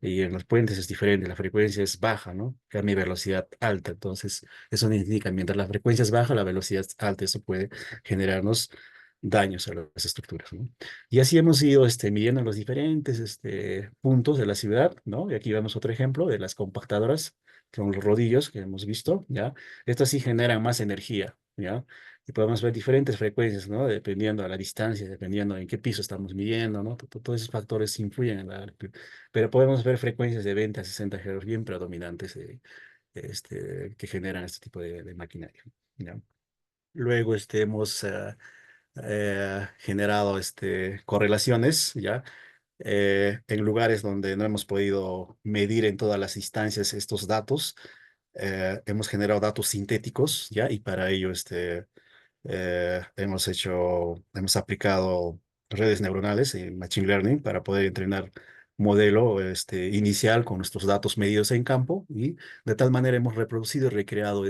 Y en los puentes es diferente, la frecuencia es baja, ¿no? Cambia velocidad alta. Entonces, eso nos indica, mientras la frecuencia es baja, la velocidad es alta. Eso puede generarnos daños a las estructuras, ¿no? Y así hemos ido midiendo los diferentes puntos de la ciudad, ¿no? Y aquí vemos otro ejemplo de las compactadoras, que son los rodillos que hemos visto, ¿ya? Estas sí generan más energía, ¿ya? Y podemos ver diferentes frecuencias, ¿no? Dependiendo de la distancia, dependiendo en qué piso estamos midiendo, ¿no? Todos esos factores influyen en pero podemos ver frecuencias de 20 a 60 Hz bien predominantes que generan este tipo de maquinaria, ¿ya? Luego hemos generado correlaciones, ¿ya? En lugares donde no hemos podido medir en todas las instancias estos datos, hemos generado datos sintéticos, ¿ya? Y para ello hemos aplicado redes neuronales y machine learning para poder entrenar modelo inicial con nuestros datos medidos en campo y de tal manera hemos reproducido y recreado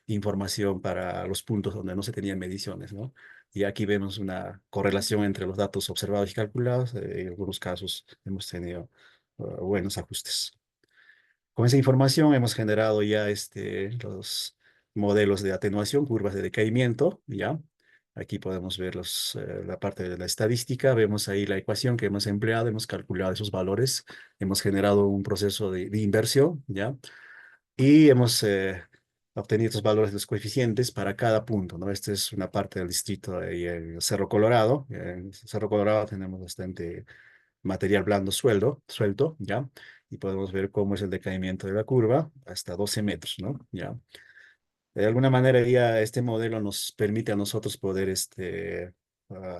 información para los puntos donde no se tenían mediciones, ¿no? Y aquí vemos una correlación entre los datos observados y calculados. En algunos casos hemos tenido buenos ajustes. Con esa información hemos generado ya los modelos de atenuación, curvas de decaimiento, ¿ya? Aquí podemos ver la parte de la estadística, vemos ahí la ecuación que hemos empleado, hemos calculado esos valores, hemos generado un proceso de inversión, ¿ya? Y hemos obtenido estos valores de los coeficientes para cada punto, ¿no? Esta es una parte del distrito ahí en Cerro Colorado. En Cerro Colorado tenemos bastante material blando suelto, ¿ya? Y podemos ver cómo es el decaimiento de la curva hasta 12 metros, ¿no? ¿Ya? De alguna manera ya este modelo nos permite a nosotros poder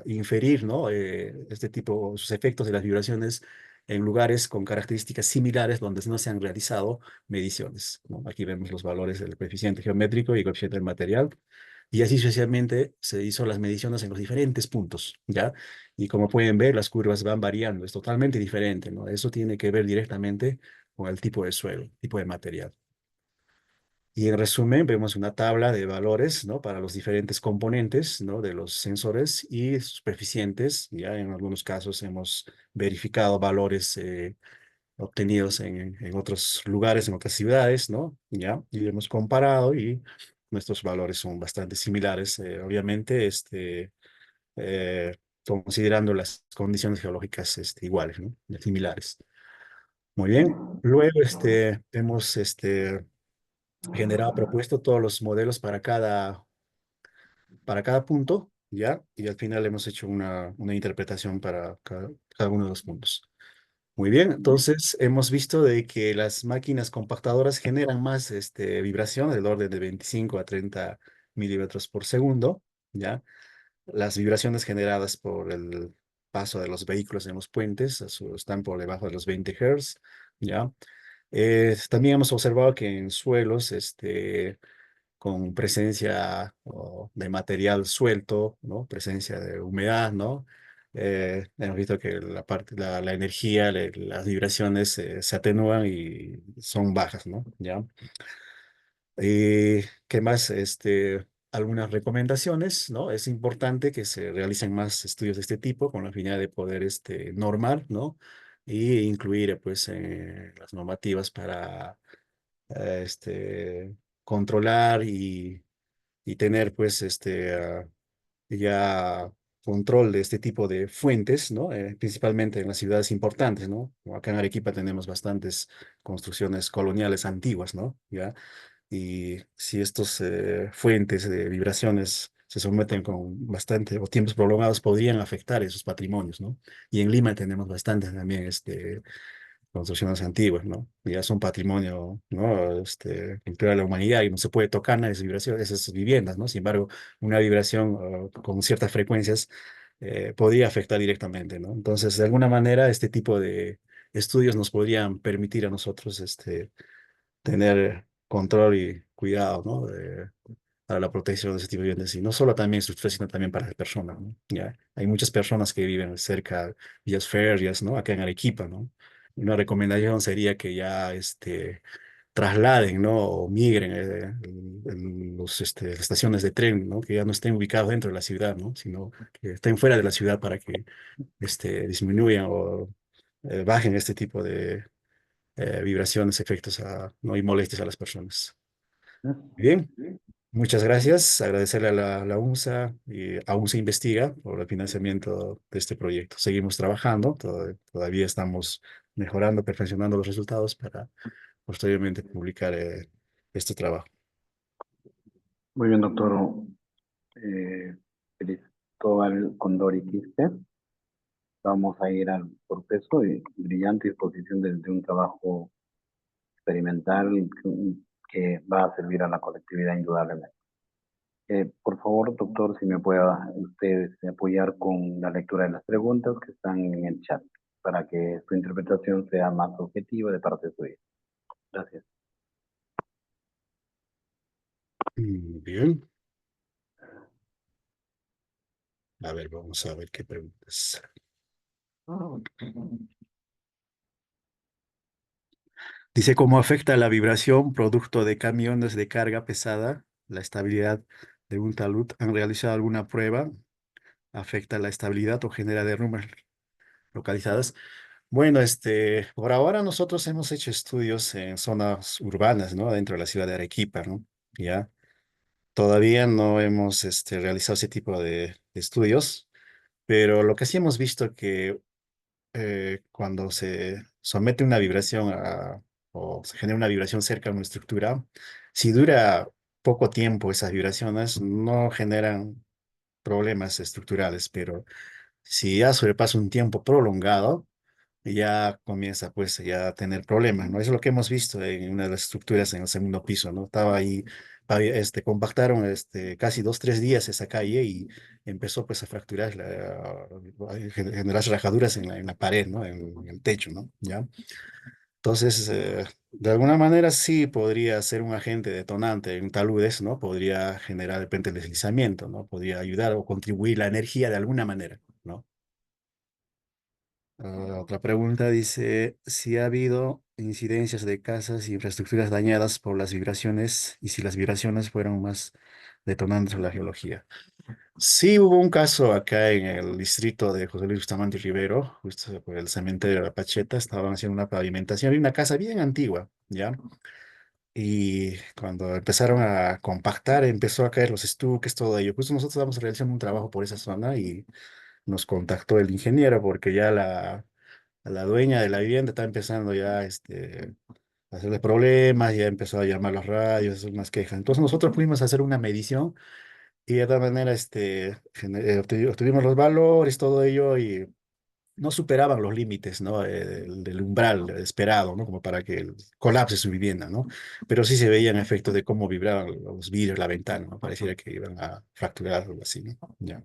inferir, ¿no? Este tipo, sus efectos de las vibraciones en lugares con características similares donde no se han realizado mediciones, ¿no? Aquí vemos los valores del coeficiente geométrico y coeficiente del material. Y así sucesivamente se hizo las mediciones en los diferentes puntos, ¿ya? Y como pueden ver, las curvas van variando, es totalmente diferente, ¿no? Eso tiene que ver directamente con el tipo de suelo, tipo de material. Y en resumen, vemos una tabla de valores, ¿no? Para los diferentes componentes, ¿no? De los sensores y sus coeficientes. Ya en algunos casos hemos verificado valores obtenidos en otros lugares, en otras ciudades, ¿no? Ya, y hemos comparado y nuestros valores son bastante similares, obviamente, eh, considerando las condiciones geológicas iguales, ¿no? Similares. Muy bien. Luego, hemos generado, propuesto todos los modelos para cada punto, ¿ya? Y al final hemos hecho una interpretación para cada uno de los puntos. Muy bien, entonces hemos visto de que las máquinas compactadoras generan más vibración del orden de 25 a 30 milímetros por segundo, ¿ya? Las vibraciones generadas por el paso de los vehículos en los puentes están por debajo de los 20 Hz, ¿ya? También hemos observado que en suelos, con presencia de material suelto, ¿no? Presencia de humedad, ¿no? Hemos visto que la energía, las vibraciones se atenúan y son bajas, ¿no? ¿Ya? ¿Qué más? Algunas recomendaciones, ¿no? Es importante que se realicen más estudios de este tipo con la finalidad de poder normar, ¿no? Y incluir, pues, las normativas para controlar y tener pues ya control de este tipo de fuentes, ¿no? Principalmente en las ciudades importantes, ¿no? Como acá en Arequipa tenemos bastantes construcciones coloniales antiguas, ¿no? ¿Ya? Y si estos fuentes de vibraciones se someten con bastante o tiempos prolongados, podrían afectar esos patrimonios, ¿no? Y en Lima tenemos bastantes también construcciones antiguas, ¿no? Ya son patrimonio, ¿no? Cultural de la humanidad y no se puede tocar nada de esas vibraciones, esas viviendas, ¿no? Sin embargo, una vibración con ciertas frecuencias podría afectar directamente, ¿no? Entonces, de alguna manera, este tipo de estudios nos podrían permitir a nosotros, tener control y cuidado, ¿no? Para la protección de ese tipo de viviendas. Y no solo también sus sino también para las personas, ¿no? Ya, hay muchas personas que viven cerca de vías férreas, ¿no? Acá en Arequipa, ¿no? Una recomendación sería que ya, trasladen, ¿no? O migren las estaciones de tren, ¿no? Que ya no estén ubicados dentro de la ciudad, ¿no? Sino que estén fuera de la ciudad para que, disminuyan o bajen este tipo de vibraciones, efectos ¿no? Y molestias a las personas. Bien, muchas gracias. Agradecerle a la UNSA y a UNSA Investiga por el financiamiento de este proyecto. Seguimos trabajando, todavía estamos mejorando, perfeccionando los resultados para posteriormente publicar este trabajo. Muy bien, doctor Cristóbal Condori Quispe. Vamos a ir al proceso de brillante disposición de un trabajo experimental que va a servir a la colectividad indudablemente. Por favor, doctor, si me puede usted apoyar con la lectura de las preguntas que están en el chat para que su interpretación sea más objetiva de parte suya. Gracias. Bien, a ver, vamos a ver qué preguntas. Dice cómo afecta la vibración producto de camiones de carga pesada, la estabilidad de un talud. ¿Han realizado alguna prueba? ¿Afecta la estabilidad o genera derrumbes localizadas? Bueno, por ahora nosotros hemos hecho estudios en zonas urbanas, ¿no? Dentro de la ciudad de Arequipa, ¿no? Ya. Todavía no hemos, realizado ese tipo de estudios, pero lo que sí hemos visto que cuando se somete una vibración o se genera una vibración cerca de una estructura, si dura poco tiempo esas vibraciones, no generan problemas estructurales, pero si ya sobrepasa un tiempo prolongado, ya comienza pues ya a tener problemas, ¿no? Eso es lo que hemos visto en una de las estructuras en el segundo piso, ¿no? Estaba ahí, compactaron casi 2, 3 días esa calle y empezó pues a fracturar, a generar rajaduras en la pared, ¿no? En el techo, ¿no? ¿Ya? Entonces, de alguna manera sí podría ser un agente detonante en taludes, ¿no? Podría generar de repente deslizamiento, ¿no? Podría ayudar o contribuir la energía de alguna manera, ¿no? Otra pregunta dice, si ha habido incidencias de casas y infraestructuras dañadas por las vibraciones y si las vibraciones fueron más detonantes en la geología. Sí hubo un caso acá en el distrito de José Luis Bustamante Rivero, justo por el cementerio de La Pacheta, estaban haciendo una pavimentación, había una casa bien antigua, ¿ya? Y cuando empezaron a compactar, empezó a caer los estuques, todo ello. Justo nosotros estábamos realizando un trabajo por esa zona y nos contactó el ingeniero porque ya la dueña de la vivienda está empezando ya a hacerle problemas, ya empezó a llamar a las radios, hacer unas quejas. Entonces nosotros pudimos hacer una medición y de tal manera obtuvimos los valores, todo ello y no superaban los límites, ¿no? Del umbral esperado, ¿no? Como para que colapse su vivienda, ¿no? Pero sí se veían efectos de cómo vibraban los vidrios, la ventana, ¿no? Pareciera que iban a fracturar o algo así, ¿no? Ya.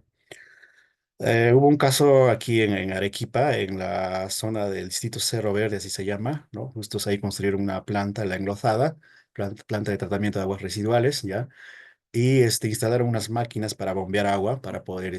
Hubo un caso aquí en Arequipa, en la zona del distrito Cerro Verde, así se llama, ¿no? Justo ahí construyeron una planta, la enlozada, planta de tratamiento de aguas residuales, ¿ya? Y instalaron unas máquinas para bombear agua, para poder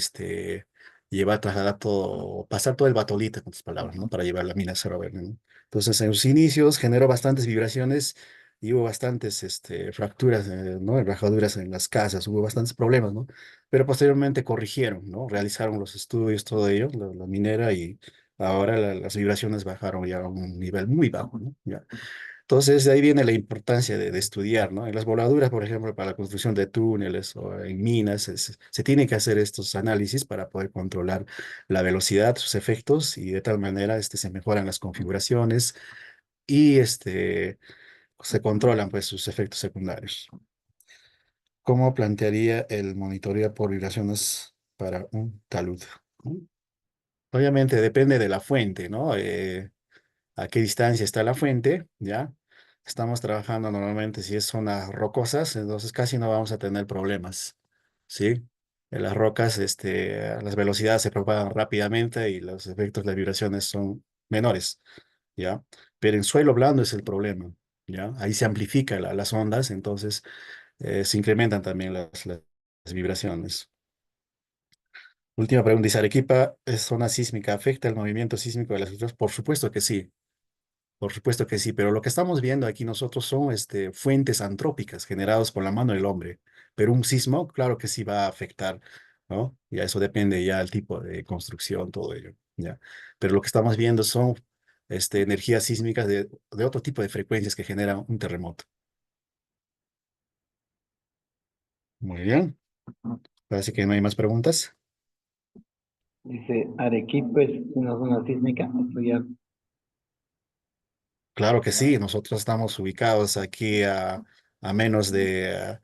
llevar, trasladar todo, pasar todo el batolito, con tus palabras, ¿no? Para llevar la mina a Cerro Verde, ¿no? Entonces, en sus inicios generó bastantes vibraciones y hubo bastantes fracturas, ¿no? Rajaduras en las casas, hubo bastantes problemas, ¿no? Pero posteriormente corrigieron, ¿no? Realizaron los estudios, todo ello, la minera, y ahora las vibraciones bajaron ya a un nivel muy bajo, ¿no? Ya. Entonces, de ahí viene la importancia de estudiar, ¿no? En las voladuras, por ejemplo, para la construcción de túneles o en minas, se tiene que hacer estos análisis para poder controlar la velocidad, sus efectos, y de tal manera se mejoran las configuraciones y se controlan pues sus efectos secundarios. ¿Cómo plantearía el monitoreo por vibraciones para un talud? ¿No? Obviamente depende de la fuente, ¿no? A qué distancia está la fuente, ¿ya? Estamos trabajando normalmente si es zonas rocosas, entonces casi no vamos a tener problemas, ¿sí? En las rocas, las velocidades se propagan rápidamente y los efectos de vibraciones son menores, ¿ya? Pero en suelo blando es el problema, ¿ya? Ahí se amplifican las ondas, entonces se incrementan también las vibraciones. Última pregunta, dice, ¿Arequipa es zona sísmica? ¿Afecta el movimiento sísmico de las estructuras? Por supuesto que sí. Por supuesto que sí, pero lo que estamos viendo aquí nosotros son fuentes antrópicas generadas por la mano del hombre. Pero un sismo, claro que sí va a afectar, ¿no? Ya eso depende ya del tipo de construcción, todo ello, ¿ya? Pero lo que estamos viendo son energías sísmicas de otro tipo de frecuencias que generan un terremoto. Muy bien, parece que no hay más preguntas. Dice, Arequipa es una zona sísmica. Esto ya. Claro que sí, nosotros estamos ubicados aquí a menos de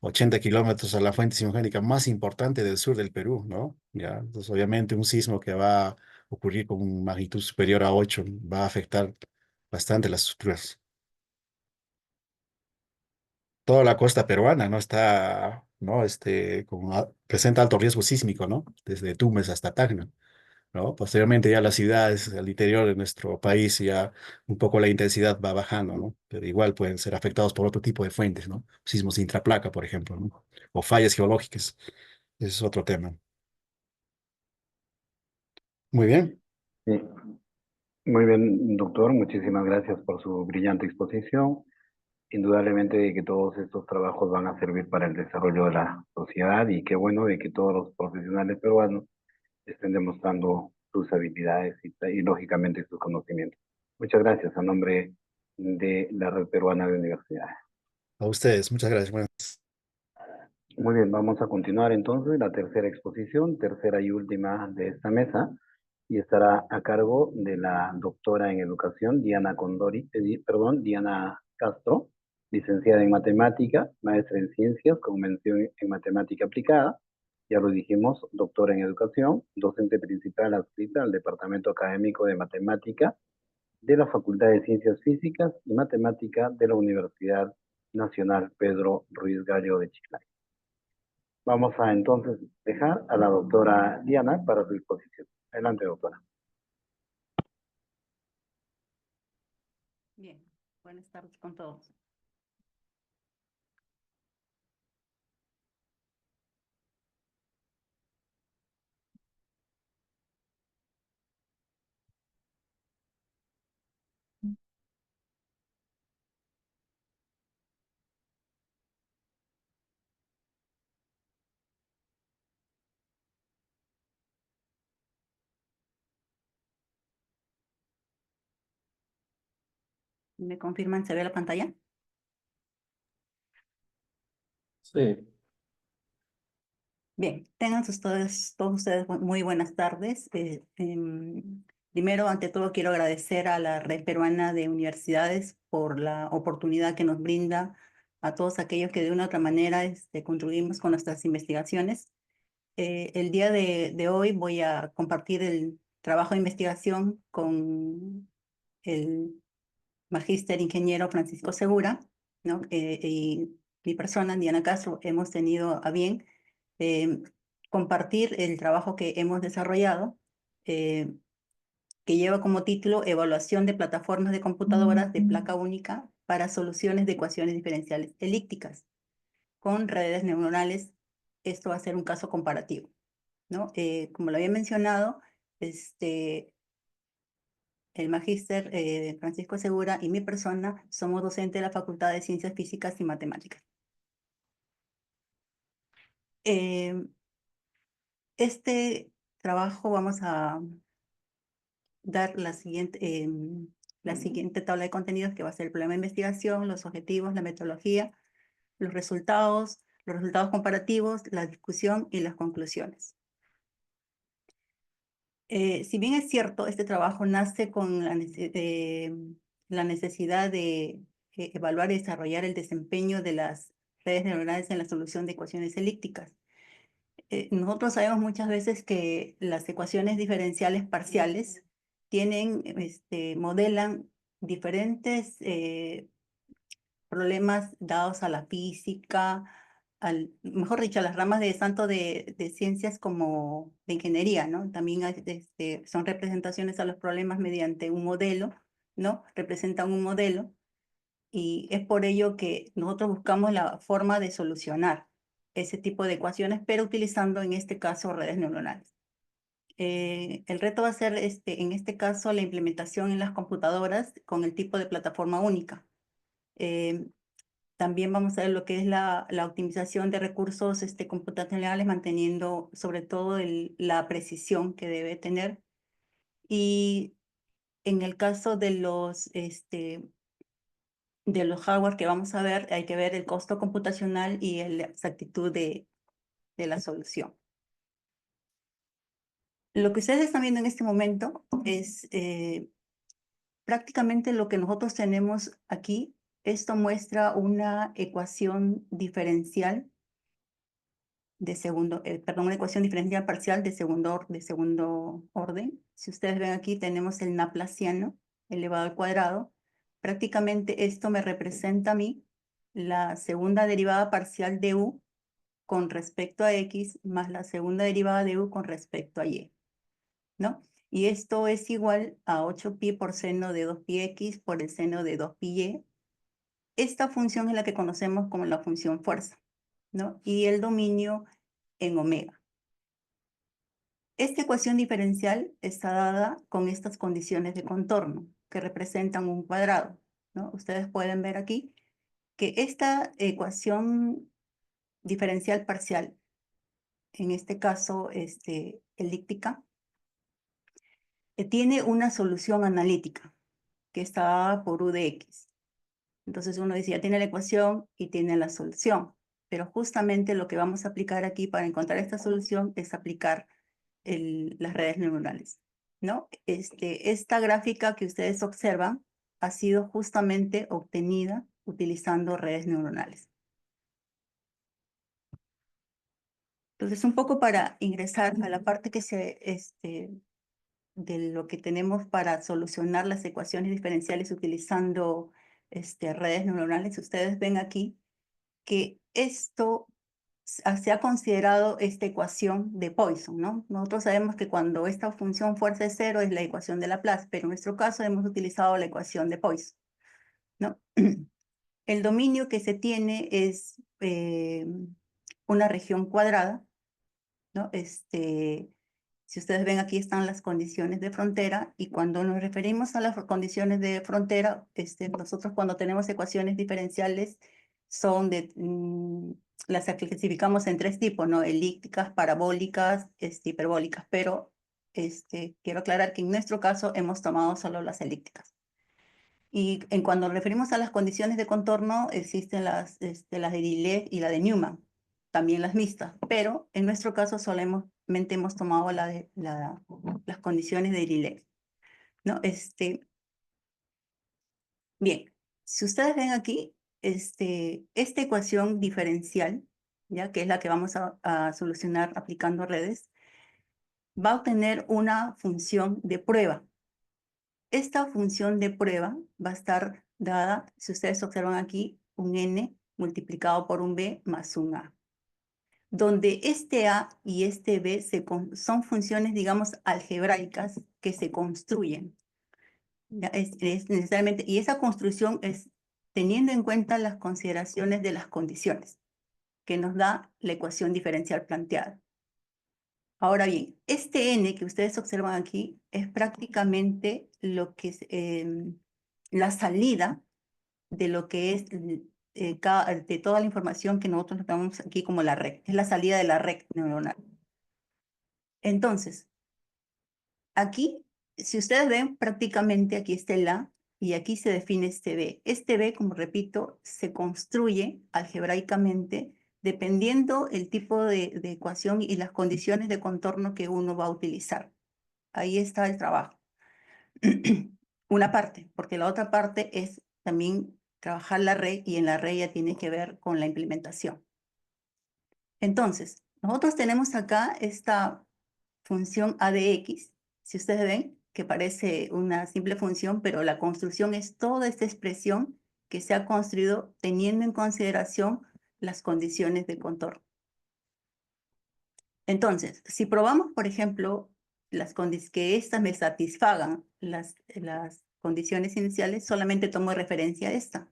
80 kilómetros a la fuente sismogénica más importante del sur del Perú, ¿no? Ya, entonces obviamente un sismo que va a ocurrir con magnitud superior a 8 va a afectar bastante las estructuras. Toda la costa peruana, ¿no? Está, ¿no? Presenta alto riesgo sísmico, ¿no? Desde Tumbes hasta Tacna. ¿No? Posteriormente ya las ciudades al interior de nuestro país ya un poco la intensidad va bajando, ¿no? Pero igual pueden ser afectados por otro tipo de fuentes, ¿no? Sismos intraplaca, por ejemplo, ¿no? O fallas geológicas. Ese es otro tema. Muy bien. Sí. Muy bien, doctor, muchísimas gracias por su brillante exposición. Indudablemente de que todos estos trabajos van a servir para el desarrollo de la sociedad y qué bueno de que todos los profesionales peruanos estén demostrando sus habilidades y lógicamente sus conocimientos. Muchas gracias a nombre de la Red Peruana de Universidades. A ustedes, muchas gracias. Buenas. Muy bien, vamos a continuar entonces la tercera exposición, tercera y última de esta mesa, y estará a cargo de la doctora en educación, Diana Diana Castro, licenciada en matemática, maestra en ciencias con mención en matemática aplicada. Ya lo dijimos, doctora en educación, docente principal adscrita al Departamento Académico de Matemática de la Facultad de Ciencias Físicas y Matemática de la Universidad Nacional Pedro Ruiz Gallo de Chiclayo. Vamos a entonces dejar a la doctora Diana para su exposición. Adelante, doctora. Bien, buenas tardes con todos. ¿Me confirman? ¿Se ve la pantalla? Sí. Bien, tengan todos ustedes muy buenas tardes. Primero, ante todo, quiero agradecer a la Red Peruana de Universidades por la oportunidad que nos brinda a todos aquellos que de una u otra manera contribuimos con nuestras investigaciones. El día de hoy voy a compartir el trabajo de investigación con el magíster ingeniero Francisco Segura, ¿no? Y mi persona, Diana Castro, hemos tenido a bien eh, compartir el trabajo que hemos desarrollado, eh, que lleva como título Evaluación de plataformas de computadoras de placa única para soluciones de ecuaciones diferenciales elípticas con redes neuronales. Esto va a ser un caso comparativo, ¿no? Como lo había mencionado, el magíster Francisco Segura y mi persona somos docentes de la Facultad de Ciencias Físicas y Matemáticas. Este trabajo vamos a dar la siguiente tabla de contenidos, que va a ser el problema de investigación, los objetivos, la metodología, los resultados comparativos, la discusión y las conclusiones. Si bien es cierto, este trabajo nace con la necesidad de evaluar y desarrollar el desempeño de las redes neuronales en la solución de ecuaciones elípticas. Nosotros sabemos muchas veces que las ecuaciones diferenciales parciales modelan diferentes problemas dados a la física, mejor dicho, a las ramas tanto de ciencias como de ingeniería, ¿no? También son representaciones a los problemas mediante un modelo, ¿no? Representan un modelo y es por ello que nosotros buscamos la forma de solucionar ese tipo de ecuaciones, pero utilizando en este caso redes neuronales. El reto va a ser, en este caso, la implementación en las computadoras con el tipo de plataforma única. También vamos a ver lo que es la optimización de recursos computacionales, manteniendo sobre todo la precisión que debe tener. Y en el caso de los hardware que vamos a ver, hay que ver el costo computacional y la exactitud de la solución. Lo que ustedes están viendo en este momento es prácticamente lo que nosotros tenemos aquí. Esto muestra una ecuación diferencial una ecuación diferencial parcial de segundo orden. Si ustedes ven aquí, tenemos el laplaciano elevado al cuadrado. Prácticamente esto me representa a mí la segunda derivada parcial de u con respecto a x más la segunda derivada de u con respecto a y, ¿no? Y esto es igual a 8pi por seno de 2πx por el seno de 2πy. Esta función es la que conocemos como la función fuerza, ¿no? Y el dominio en omega. Esta ecuación diferencial está dada con estas condiciones de contorno que representan un cuadrado, ¿no? Ustedes pueden ver aquí que esta ecuación diferencial parcial, en este caso elíptica, tiene una solución analítica que está dada por U de X. Entonces uno dice, ya tiene la ecuación y tiene la solución, pero justamente lo que vamos a aplicar aquí para encontrar esta solución es aplicar las redes neuronales, ¿no? Esta gráfica que ustedes observan ha sido justamente obtenida utilizando redes neuronales. Entonces, un poco para ingresar a la parte que de lo que tenemos para solucionar las ecuaciones diferenciales utilizando redes neuronales, ustedes ven aquí que esto se ha considerado esta ecuación de Poisson, ¿no? Nosotros sabemos que cuando esta función fuerza es cero es la ecuación de Laplace, pero en nuestro caso hemos utilizado la ecuación de Poisson, ¿no? El dominio que se tiene es una región cuadrada, ¿no? Si ustedes ven aquí están las condiciones de frontera y cuando nos referimos a las condiciones de frontera, nosotros cuando tenemos ecuaciones diferenciales son las clasificamos en tres tipos, ¿no? Elípticas, parabólicas, hiperbólicas, pero quiero aclarar que en nuestro caso hemos tomado solo las elípticas. Y cuando nos referimos a las condiciones de contorno, existen las de Dirichlet y la de Newman, también las mixtas, pero en nuestro caso solamente hemos tomado las condiciones de Dirichlet, ¿no? Bien, si ustedes ven aquí, esta ecuación diferencial, ya que es la que vamos a solucionar aplicando redes, va a obtener una función de prueba. Esta función de prueba va a estar dada, si ustedes observan aquí, un n multiplicado por un b más un a, donde este a y este b son funciones, digamos, algebraicas que se construyen. Es necesariamente, y esa construcción es teniendo en cuenta las consideraciones de las condiciones que nos da la ecuación diferencial planteada. Ahora bien, este n que ustedes observan aquí es prácticamente lo que es la salida de lo que es de toda la información que nosotros tenemos aquí como la red. Es la salida de la red neuronal. Entonces, aquí, si ustedes ven, prácticamente aquí está el A y aquí se define este B. Este B, como repito, se construye algebraicamente dependiendo el tipo de ecuación y las condiciones de contorno que uno va a utilizar. Ahí está el trabajo. Una parte, porque la otra parte es también trabajar la red y en la red ya tiene que ver con la implementación. Entonces, nosotros tenemos acá esta función a de x, si ustedes ven, que parece una simple función, pero la construcción es toda esta expresión que se ha construido teniendo en consideración las condiciones de contorno. Entonces, si probamos, por ejemplo, que estas me satisfagan las condiciones iniciales, solamente tomo referencia a esta.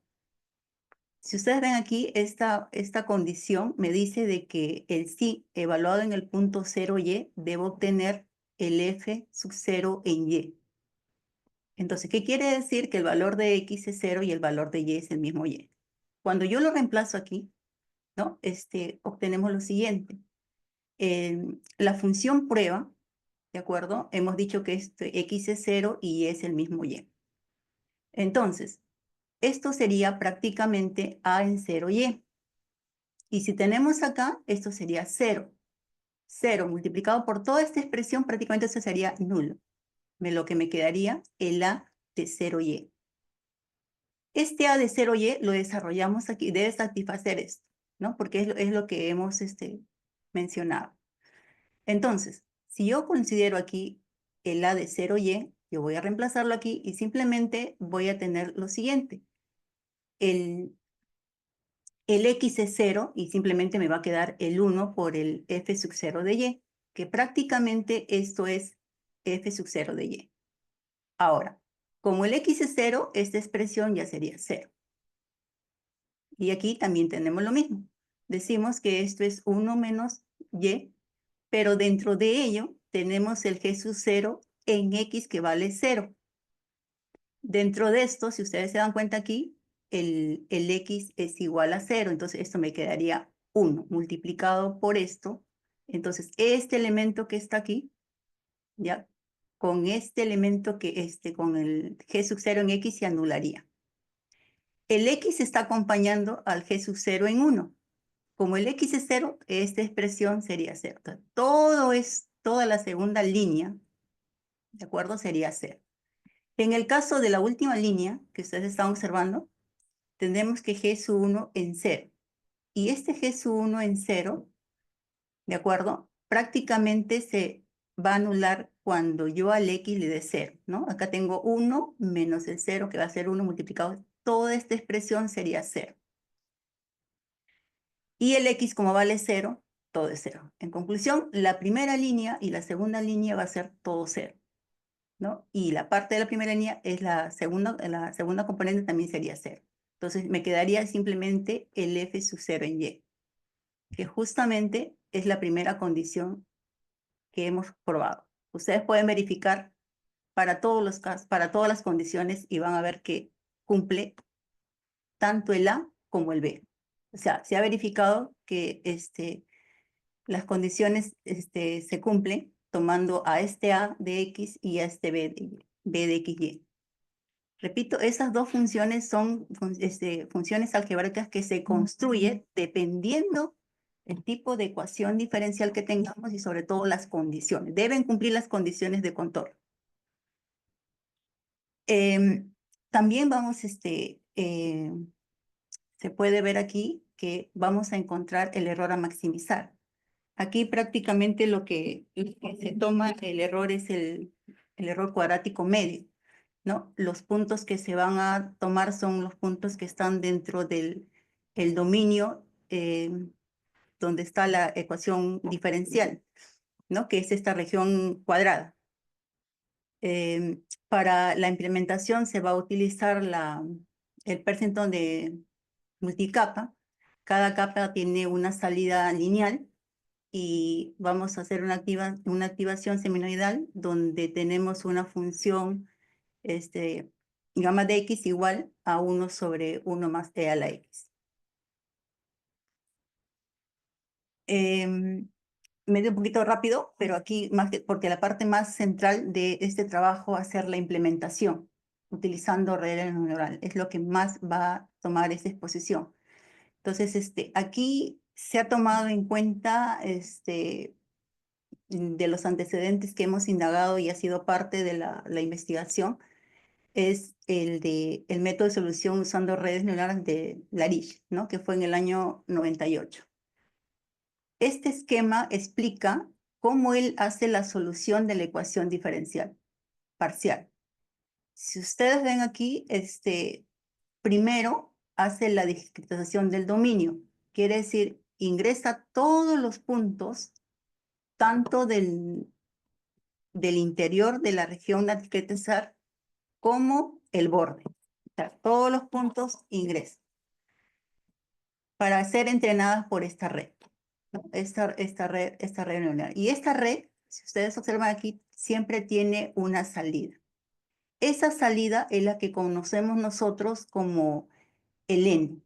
Si ustedes ven aquí, esta condición me dice de que el sí evaluado en el punto 0y debo obtener el f sub 0 en y. Entonces, ¿qué quiere decir? Que el valor de x es 0 y el valor de y es el mismo y. Cuando yo lo reemplazo aquí, ¿no? Obtenemos lo siguiente. La función prueba, ¿de acuerdo? Hemos dicho que x es 0 y y es el mismo y. Entonces, esto sería prácticamente a en 0y. Y si tenemos acá, esto sería 0. 0 multiplicado por toda esta expresión, prácticamente eso sería nulo. Lo que me quedaría el a de 0y. Este a de 0y lo desarrollamos aquí, debe satisfacer esto, ¿no? Porque es lo que hemos mencionado. Entonces, si yo considero aquí el a de 0y, yo voy a reemplazarlo aquí y simplemente voy a tener lo siguiente. El x es 0 y simplemente me va a quedar el 1 por el f sub 0 de y, que prácticamente esto es f sub 0 de y. Ahora, como el x es 0, esta expresión ya sería 0. Y aquí también tenemos lo mismo. Decimos que esto es 1 menos y, pero dentro de ello tenemos el G sub 0 en X que vale 0. Dentro de esto, si ustedes se dan cuenta aquí, el X es igual a 0, entonces esto me quedaría 1 multiplicado por esto. Entonces, este elemento que está aquí, ¿ya? Con este elemento con el G sub 0 en X se anularía. El X está acompañando al G sub 0 en 1. Como el X es 0, esta expresión sería 0. Entonces, toda la segunda línea, ¿de acuerdo? Sería 0. En el caso de la última línea que ustedes están observando, tenemos que G sub 1 en 0. Y este G sub 1 en 0, ¿de acuerdo? Prácticamente se va a anular cuando yo al X le dé 0, ¿no? Acá tengo 1 menos el 0, que va a ser 1 multiplicado. Toda esta expresión sería 0. Y el X, como vale 0, todo es 0. En conclusión, la primera línea y la segunda línea va a ser todo 0, ¿no? Y la parte de la primera línea es la segunda componente también sería 0. Entonces me quedaría simplemente el F sub 0 en Y, que justamente es la primera condición que hemos probado. Ustedes pueden verificar para todos los casos, para todas las condiciones y van a ver que cumple tanto el A como el B. O sea, se ha verificado que las condiciones se cumplen tomando a este A de X y a este B de XY. Repito, esas dos funciones son funciones algebraicas que se construyen dependiendo el tipo de ecuación diferencial que tengamos y sobre todo las condiciones. Deben cumplir las condiciones de contorno. También vamos, se puede ver aquí que vamos a encontrar el error a maximizar. Aquí prácticamente lo que se toma el error es el error cuadrático medio, ¿no? Los puntos que se van a tomar son los puntos que están dentro del el dominio donde está la ecuación diferencial, ¿no? Que es esta región cuadrada. Para la implementación se va a utilizar el Purcell de multicapa. Cada capa tiene una salida lineal y vamos a hacer una activación seminoidal donde tenemos una función gamma de x igual a 1 sobre 1 más e a la x. Me dio un poquito rápido, pero aquí porque la parte más central de este trabajo va a ser la implementación utilizando redes neuronales. Es lo que más va a tomar esta exposición. Entonces, aquí se ha tomado en cuenta de los antecedentes que hemos indagado y ha sido parte de la investigación, es el método de solución usando redes neuronales de Lariche, ¿no? Que fue en el año 98. Este esquema explica cómo él hace la solución de la ecuación diferencial parcial. Si ustedes ven aquí, primero hace la discretización del dominio. Quiere decir, ingresa todos los puntos, tanto del interior de la región a discretizar como el borde. O sea, todos los puntos ingresan para ser entrenadas por esta red, ¿no? Esta red neuronal. Y esta red, si ustedes observan aquí, siempre tiene una salida. Esa salida es la que conocemos nosotros como el N,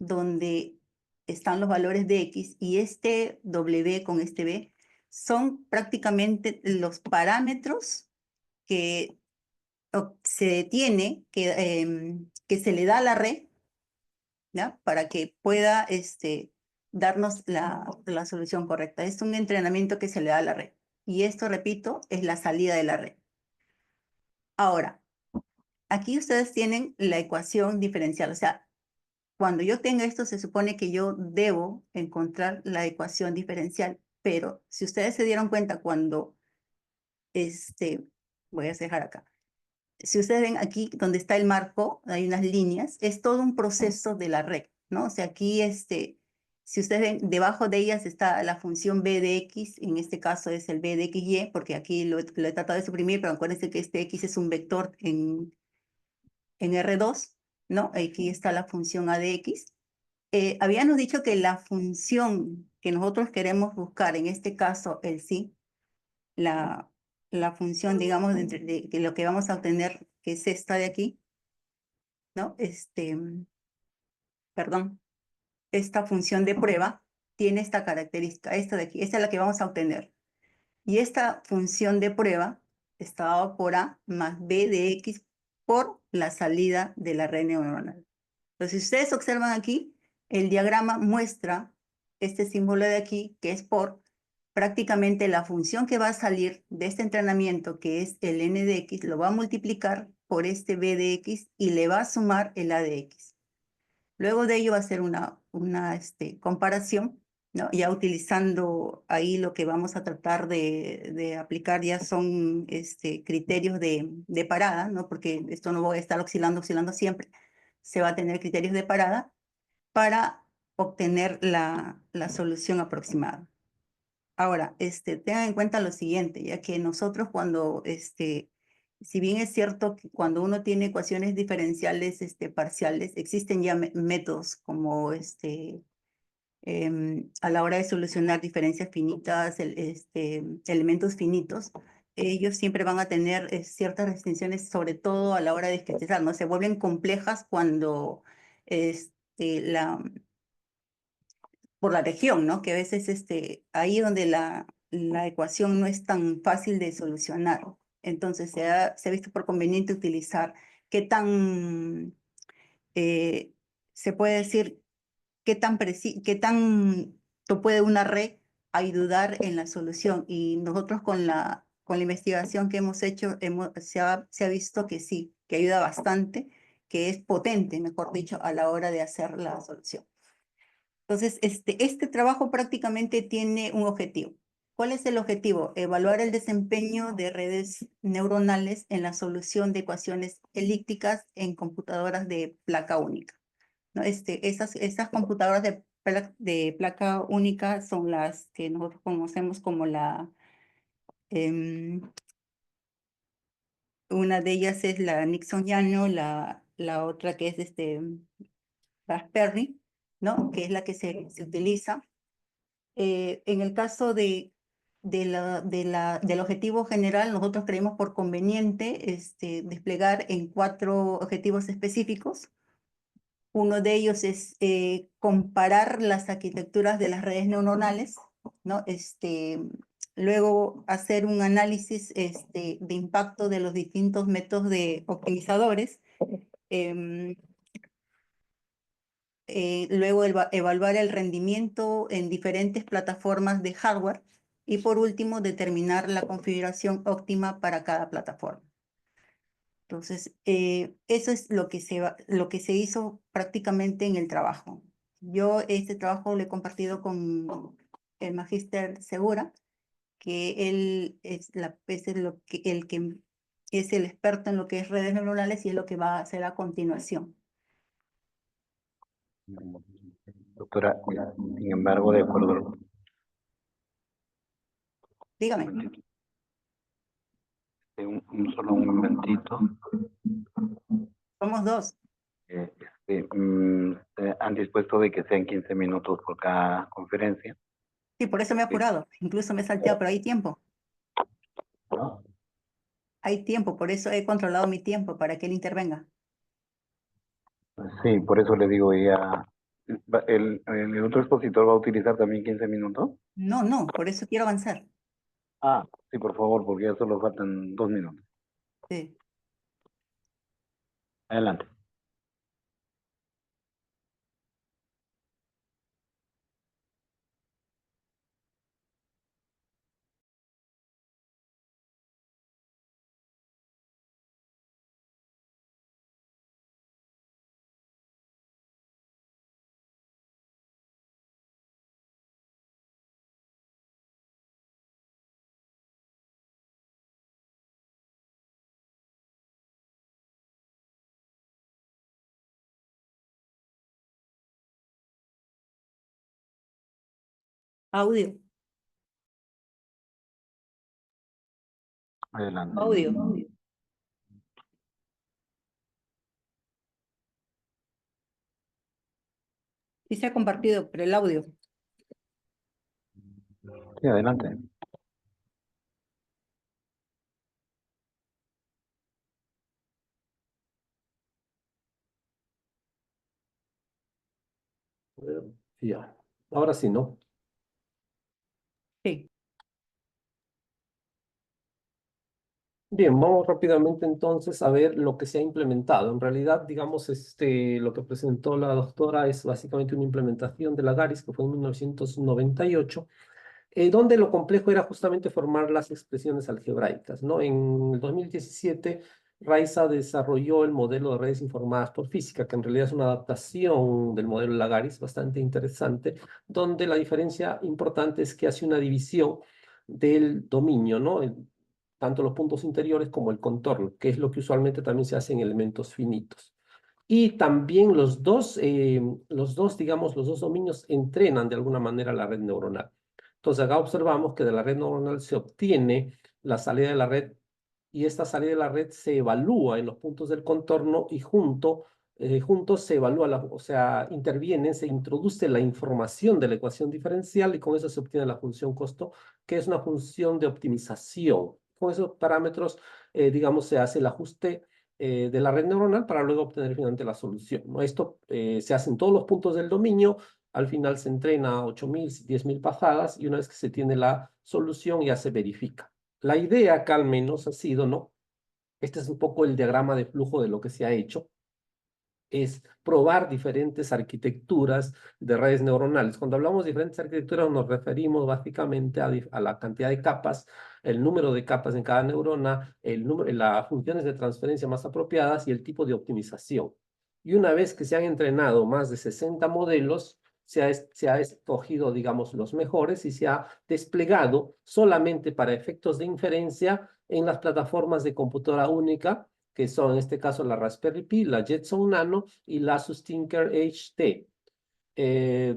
donde están los valores de X, y este W con este B son prácticamente los parámetros que se tiene, que se le da a la red, ¿ya? Para que pueda darnos la solución correcta. Es un entrenamiento que se le da a la red. Y esto, repito, es la salida de la red. Ahora, aquí ustedes tienen la ecuación diferencial. O sea, cuando yo tenga esto, se supone que yo debo encontrar la ecuación diferencial. Pero si ustedes se dieron cuenta cuando, voy a dejar acá. Si ustedes ven aquí donde está el marco, hay unas líneas, es todo un proceso de la red, ¿no? O sea, aquí, si ustedes ven, debajo de ellas está la función b de x, en este caso es el b de xy, porque aquí lo he tratado de suprimir, pero acuérdense que este x es un vector en R2, ¿no? Aquí está la función a de x. Habíamos dicho que la función que nosotros queremos buscar, en este caso el sí, la, la función, digamos, de lo que vamos a obtener, que es esta de aquí, ¿no? Perdón, esta función de prueba tiene esta característica, esta de aquí, esta es la que vamos a obtener. Y esta función de prueba está dada por A más B de X por la salida de la red neuronal. Entonces, si ustedes observan aquí, el diagrama muestra este símbolo de aquí, que es por prácticamente la función que va a salir de este entrenamiento, que es el n de x, lo va a multiplicar por este b de x y le va a sumar el a de x. Luego de ello va a ser una comparación, ¿no? Ya utilizando ahí lo que vamos a tratar de aplicar ya son criterios de parada, ¿no? Porque esto no voy a estar oscilando siempre. Se va a tener criterios de parada para obtener la solución aproximada. Ahora, tengan en cuenta lo siguiente, ya que nosotros cuando, si bien es cierto que cuando uno tiene ecuaciones diferenciales parciales, existen ya métodos como a la hora de solucionar diferencias finitas, elementos finitos, ellos siempre van a tener ciertas restricciones, sobre todo a la hora de discretizar, ¿no? Se vuelven complejas cuando por la región, ¿no? Que a veces ahí donde la ecuación no es tan fácil de solucionar. Entonces se ha visto por conveniente utilizar qué tan, se puede decir, qué tanto puede una red ayudar en la solución. Y nosotros con la investigación que hemos hecho, se ha visto que sí, que ayuda bastante, que es potente, mejor dicho, a la hora de hacer la solución. Entonces, este trabajo prácticamente tiene un objetivo. ¿Cuál es el objetivo? Evaluar el desempeño de redes neuronales en la solución de ecuaciones elípticas en computadoras de placa única, ¿no? Esas computadoras de placa única son las que nosotros conocemos como em, una de ellas es la Nixon-Yano, la otra que es Raspberry, ¿no? Que es la que se utiliza. En el caso del objetivo general, nosotros creemos por conveniente desplegar en 4 objetivos específicos. Uno de ellos es comparar las arquitecturas de las redes neuronales, ¿no? Luego hacer un análisis de impacto de los distintos métodos de optimizadores. em, Luego evaluar el rendimiento en diferentes plataformas de hardware y por último determinar la configuración óptima para cada plataforma. Entonces, eso es lo que se hizo prácticamente en el trabajo. Yo este trabajo lo he compartido con el magíster Segura, que él es el experto en lo que es redes neuronales y es lo que va a hacer a continuación. Doctora, sin embargo, de acuerdo. Dígame. Solo un momentito. Somos 2. Han dispuesto de que sean 15 minutos por cada conferencia, Sí, por eso me he apurado. Incluso me he salteado, pero hay tiempo. ¿no? Hay tiempo, por eso he controlado mi tiempo para que él intervenga. Sí, por eso le digo ya. ¿El otro expositor va a utilizar también 15 minutos? No, no, por eso quiero avanzar. Ah, sí, por favor, porque ya solo faltan 2 minutos. Sí. Adelante. Audio, Adelante. audio. Sí se ha compartido, pero el audio. Sí, adelante. Ya, ahora sí, ¿no? Sí. Bien, vamos rápidamente entonces a ver lo que se ha implementado. En realidad, digamos, lo que presentó la doctora es básicamente una implementación de la GARIS, que fue en 1998, donde lo complejo era justamente formar las expresiones algebraicas, ¿no? En el 2017, Raiza desarrolló el modelo de redes informadas por física, que en realidad es una adaptación del modelo Lagaris bastante interesante, donde la diferencia importante es que hace una división del dominio, ¿no? Tanto los puntos interiores como el contorno, que es lo que usualmente también se hace en elementos finitos. Y también digamos, los dos dominios entrenan de alguna manera la red neuronal. Entonces acá observamos que de la red neuronal se obtiene la salida de la red y esta salida de la red se evalúa en los puntos del contorno y juntos se evalúa, o sea, intervienen, se introduce la información de la ecuación diferencial y con eso se obtiene la función costo, que es una función de optimización. Con esos parámetros, digamos, se hace el ajuste de la red neuronal para luego obtener finalmente la solución, ¿no? Esto se hace en todos los puntos del dominio, al final se entrena 8.000, 10.000 pasadas y una vez que se tiene la solución ya se verifica. La idea acá al menos ha sido, ¿no? Este es un poco el diagrama de flujo de lo que se ha hecho, es probar diferentes arquitecturas de redes neuronales. Cuando hablamos de diferentes arquitecturas nos referimos básicamente a la cantidad de capas, el número de capas en cada neurona, las funciones de transferencia más apropiadas y el tipo de optimización. Y una vez que se han entrenado más de 60 modelos, se ha escogido, digamos, los mejores y se ha desplegado solamente para efectos de inferencia en las plataformas de computadora única, que son en este caso la Raspberry Pi, la Jetson Nano y la Asus Tinker HT.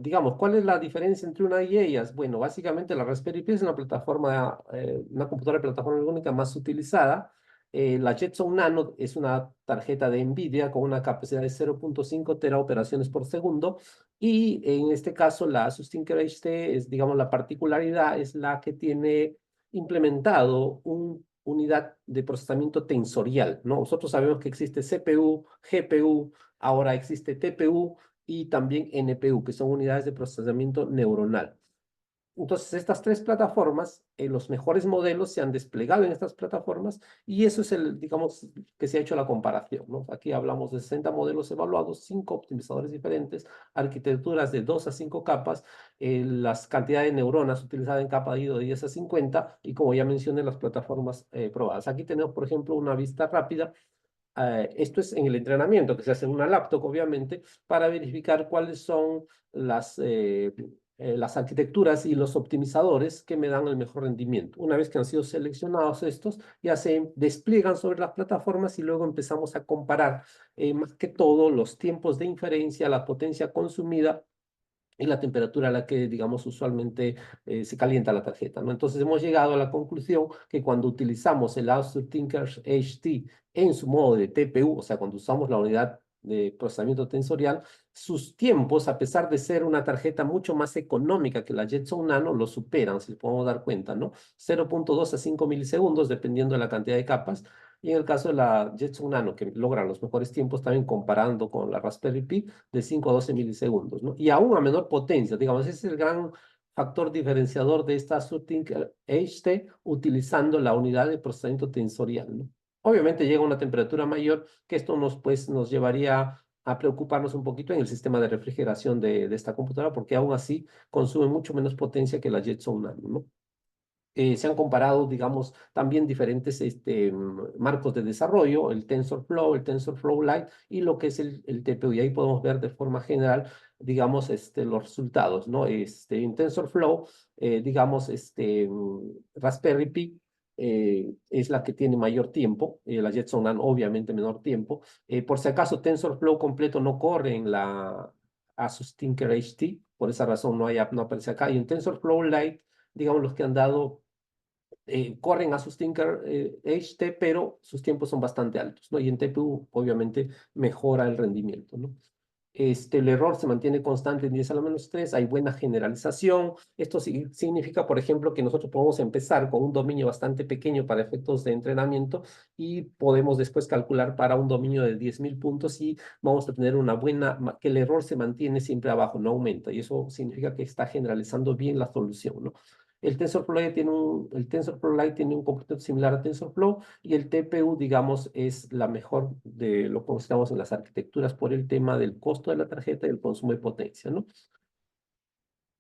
Digamos, ¿cuál es la diferencia entre una y ellas? Bueno, básicamente la Raspberry Pi es una plataforma, una computadora de plataforma única más utilizada. La Jetson Nano es una tarjeta de NVIDIA con una capacidad de 0.5 tera operaciones por segundo. Y en este caso, la Asus Tinker HT es, digamos, la particularidad es la que tiene implementado una unidad de procesamiento tensorial, ¿no? Nosotros sabemos que existe CPU, GPU, ahora existe TPU y también NPU, que son unidades de procesamiento neuronal. Entonces, estas tres plataformas, los mejores modelos se han desplegado en estas plataformas y eso es digamos, que se ha hecho la comparación, ¿no? Aquí hablamos de 60 modelos evaluados, 5 optimizadores diferentes, arquitecturas de 2 a 5 capas, las cantidades de neuronas utilizadas en capa de 10 a 50 y como ya mencioné, las plataformas probadas. Aquí tenemos, por ejemplo, una vista rápida. Esto es en el entrenamiento que se hace en una laptop, obviamente, para verificar cuáles son las arquitecturas y los optimizadores que me dan el mejor rendimiento. Una vez que han sido seleccionados estos, ya se despliegan sobre las plataformas y luego empezamos a comparar más que todo los tiempos de inferencia, la potencia consumida y la temperatura a la que, digamos, usualmente se calienta la tarjeta, ¿no? Entonces hemos llegado a la conclusión que cuando utilizamos el Asus Tinker HT en su modo de TPU, o sea, cuando usamos la unidad de procesamiento tensorial, sus tiempos, a pesar de ser una tarjeta mucho más económica que la Jetson Nano, lo superan, si podemos dar cuenta, ¿no? 0.2 a 5 milisegundos, dependiendo de la cantidad de capas, y en el caso de la Jetson Nano, que logra los mejores tiempos también comparando con la Raspberry Pi, de 5 a 12 milisegundos, ¿no? Y aún a menor potencia, digamos, ese es el gran factor diferenciador de esta Tinker HT utilizando la unidad de procesamiento tensorial, ¿no? Obviamente llega a una temperatura mayor que esto nos llevaría a preocuparnos un poquito en el sistema de refrigeración de esta computadora porque aún así consume mucho menos potencia que la Jetson Nano, ¿no? Se han comparado, digamos, también diferentes marcos de desarrollo, el TensorFlow, el TensorFlow Lite y lo que es el TPU. Y ahí podemos ver de forma general, digamos, los resultados, ¿no? En TensorFlow, digamos, Raspberry Pi es la que tiene mayor tiempo, la Jetson Nano obviamente menor tiempo. Por si acaso, TensorFlow completo no corre en la Asus Tinker HT, por esa razón no aparece acá. Y en TensorFlow Lite, digamos, los que han dado corren a sus Tinker HT, pero sus tiempos son bastante altos, ¿no? Y en TPU, obviamente, mejora el rendimiento, ¿no? El error se mantiene constante en 10 a la menos 3, hay buena generalización. Esto significa, por ejemplo, que nosotros podemos empezar con un dominio bastante pequeño para efectos de entrenamiento y podemos después calcular para un dominio de 10.000 puntos y vamos a tener una que el error se mantiene siempre abajo, no aumenta. Y eso significa que está generalizando bien la solución, ¿no? El TensorFlow Lite tiene un comportamiento similar a TensorFlow y el TPU, digamos, es la mejor de lo que consideramos en las arquitecturas por el tema del costo de la tarjeta y el consumo de potencia, ¿no?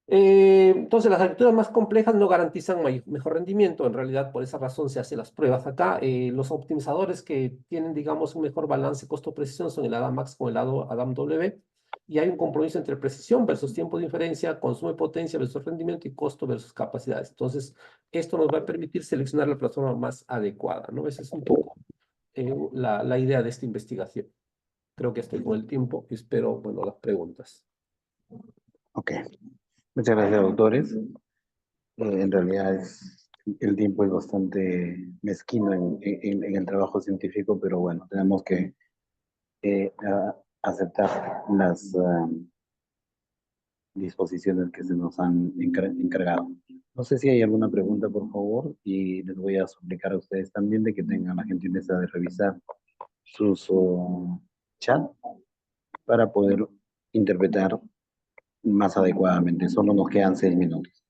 Entonces, las arquitecturas más complejas no garantizan mejor rendimiento. En realidad, por esa razón se hacen las pruebas acá. Los optimizadores que tienen, digamos, un mejor balance costo-precisión son el ADAMAX con el ADAM-W. Y hay un compromiso entre precisión versus tiempo de inferencia, consumo de potencia versus rendimiento y costo versus capacidades. Entonces, esto nos va a permitir seleccionar la plataforma más adecuada, ¿no? Esa es un poco la idea de esta investigación. Creo que estoy con el tiempo y espero, bueno, las preguntas. Ok. Muchas gracias, doctores. En realidad el tiempo es bastante mezquino en el trabajo científico, pero bueno, tenemos que aceptar las disposiciones que se nos han encargado. No sé si hay alguna pregunta, por favor, y les voy a suplicar a ustedes también de que tengan la gentileza de revisar sus chat para poder interpretar más adecuadamente. Solo nos quedan 6 minutos.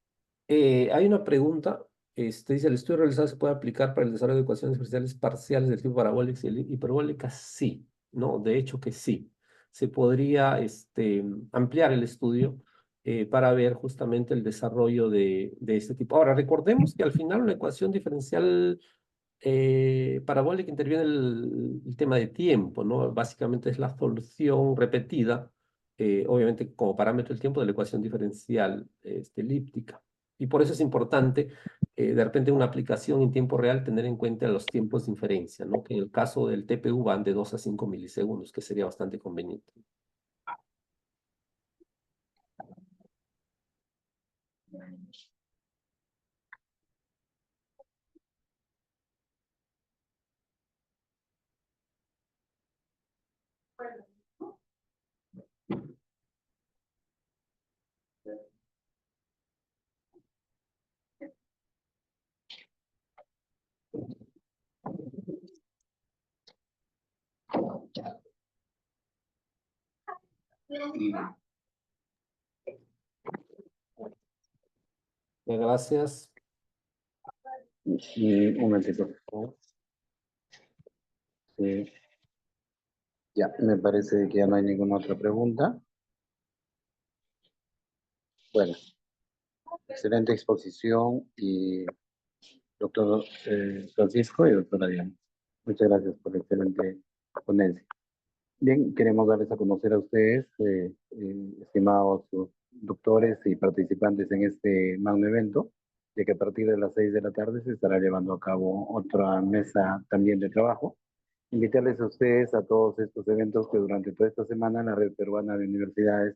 Hay una pregunta, dice, ¿el estudio realizado se puede aplicar para el desarrollo de ecuaciones diferenciales parciales del tipo parabólicas y hiperbólicas? Sí, no, de hecho que sí. Se podría ampliar el estudio para ver justamente el desarrollo de este tipo. Ahora, recordemos que al final una ecuación diferencial parabólica interviene el tema de tiempo, ¿no? Básicamente es la solución repetida, obviamente como parámetro el tiempo de la ecuación diferencial elíptica. Y por eso es importante, de repente, una aplicación en tiempo real, tener en cuenta los tiempos de inferencia, ¿no? Que en el caso del TPU van de 2 a 5 milisegundos, que sería bastante conveniente. Gracias. Y un momentito, por favor. Sí. Ya, me parece que ya no hay ninguna otra pregunta. Bueno, excelente exposición y doctor Francisco y doctora Diana. Muchas gracias por la excelente ponencia. Bien, queremos darles a conocer a ustedes, estimados doctores y participantes en este magno evento, de que a partir de las 6 de la tarde se estará llevando a cabo otra mesa también de trabajo. Invitarles a ustedes a todos estos eventos que durante toda esta semana la Red Peruana de Universidades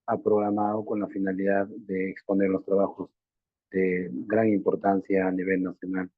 ha programado con la finalidad de exponer los trabajos de gran importancia a nivel nacional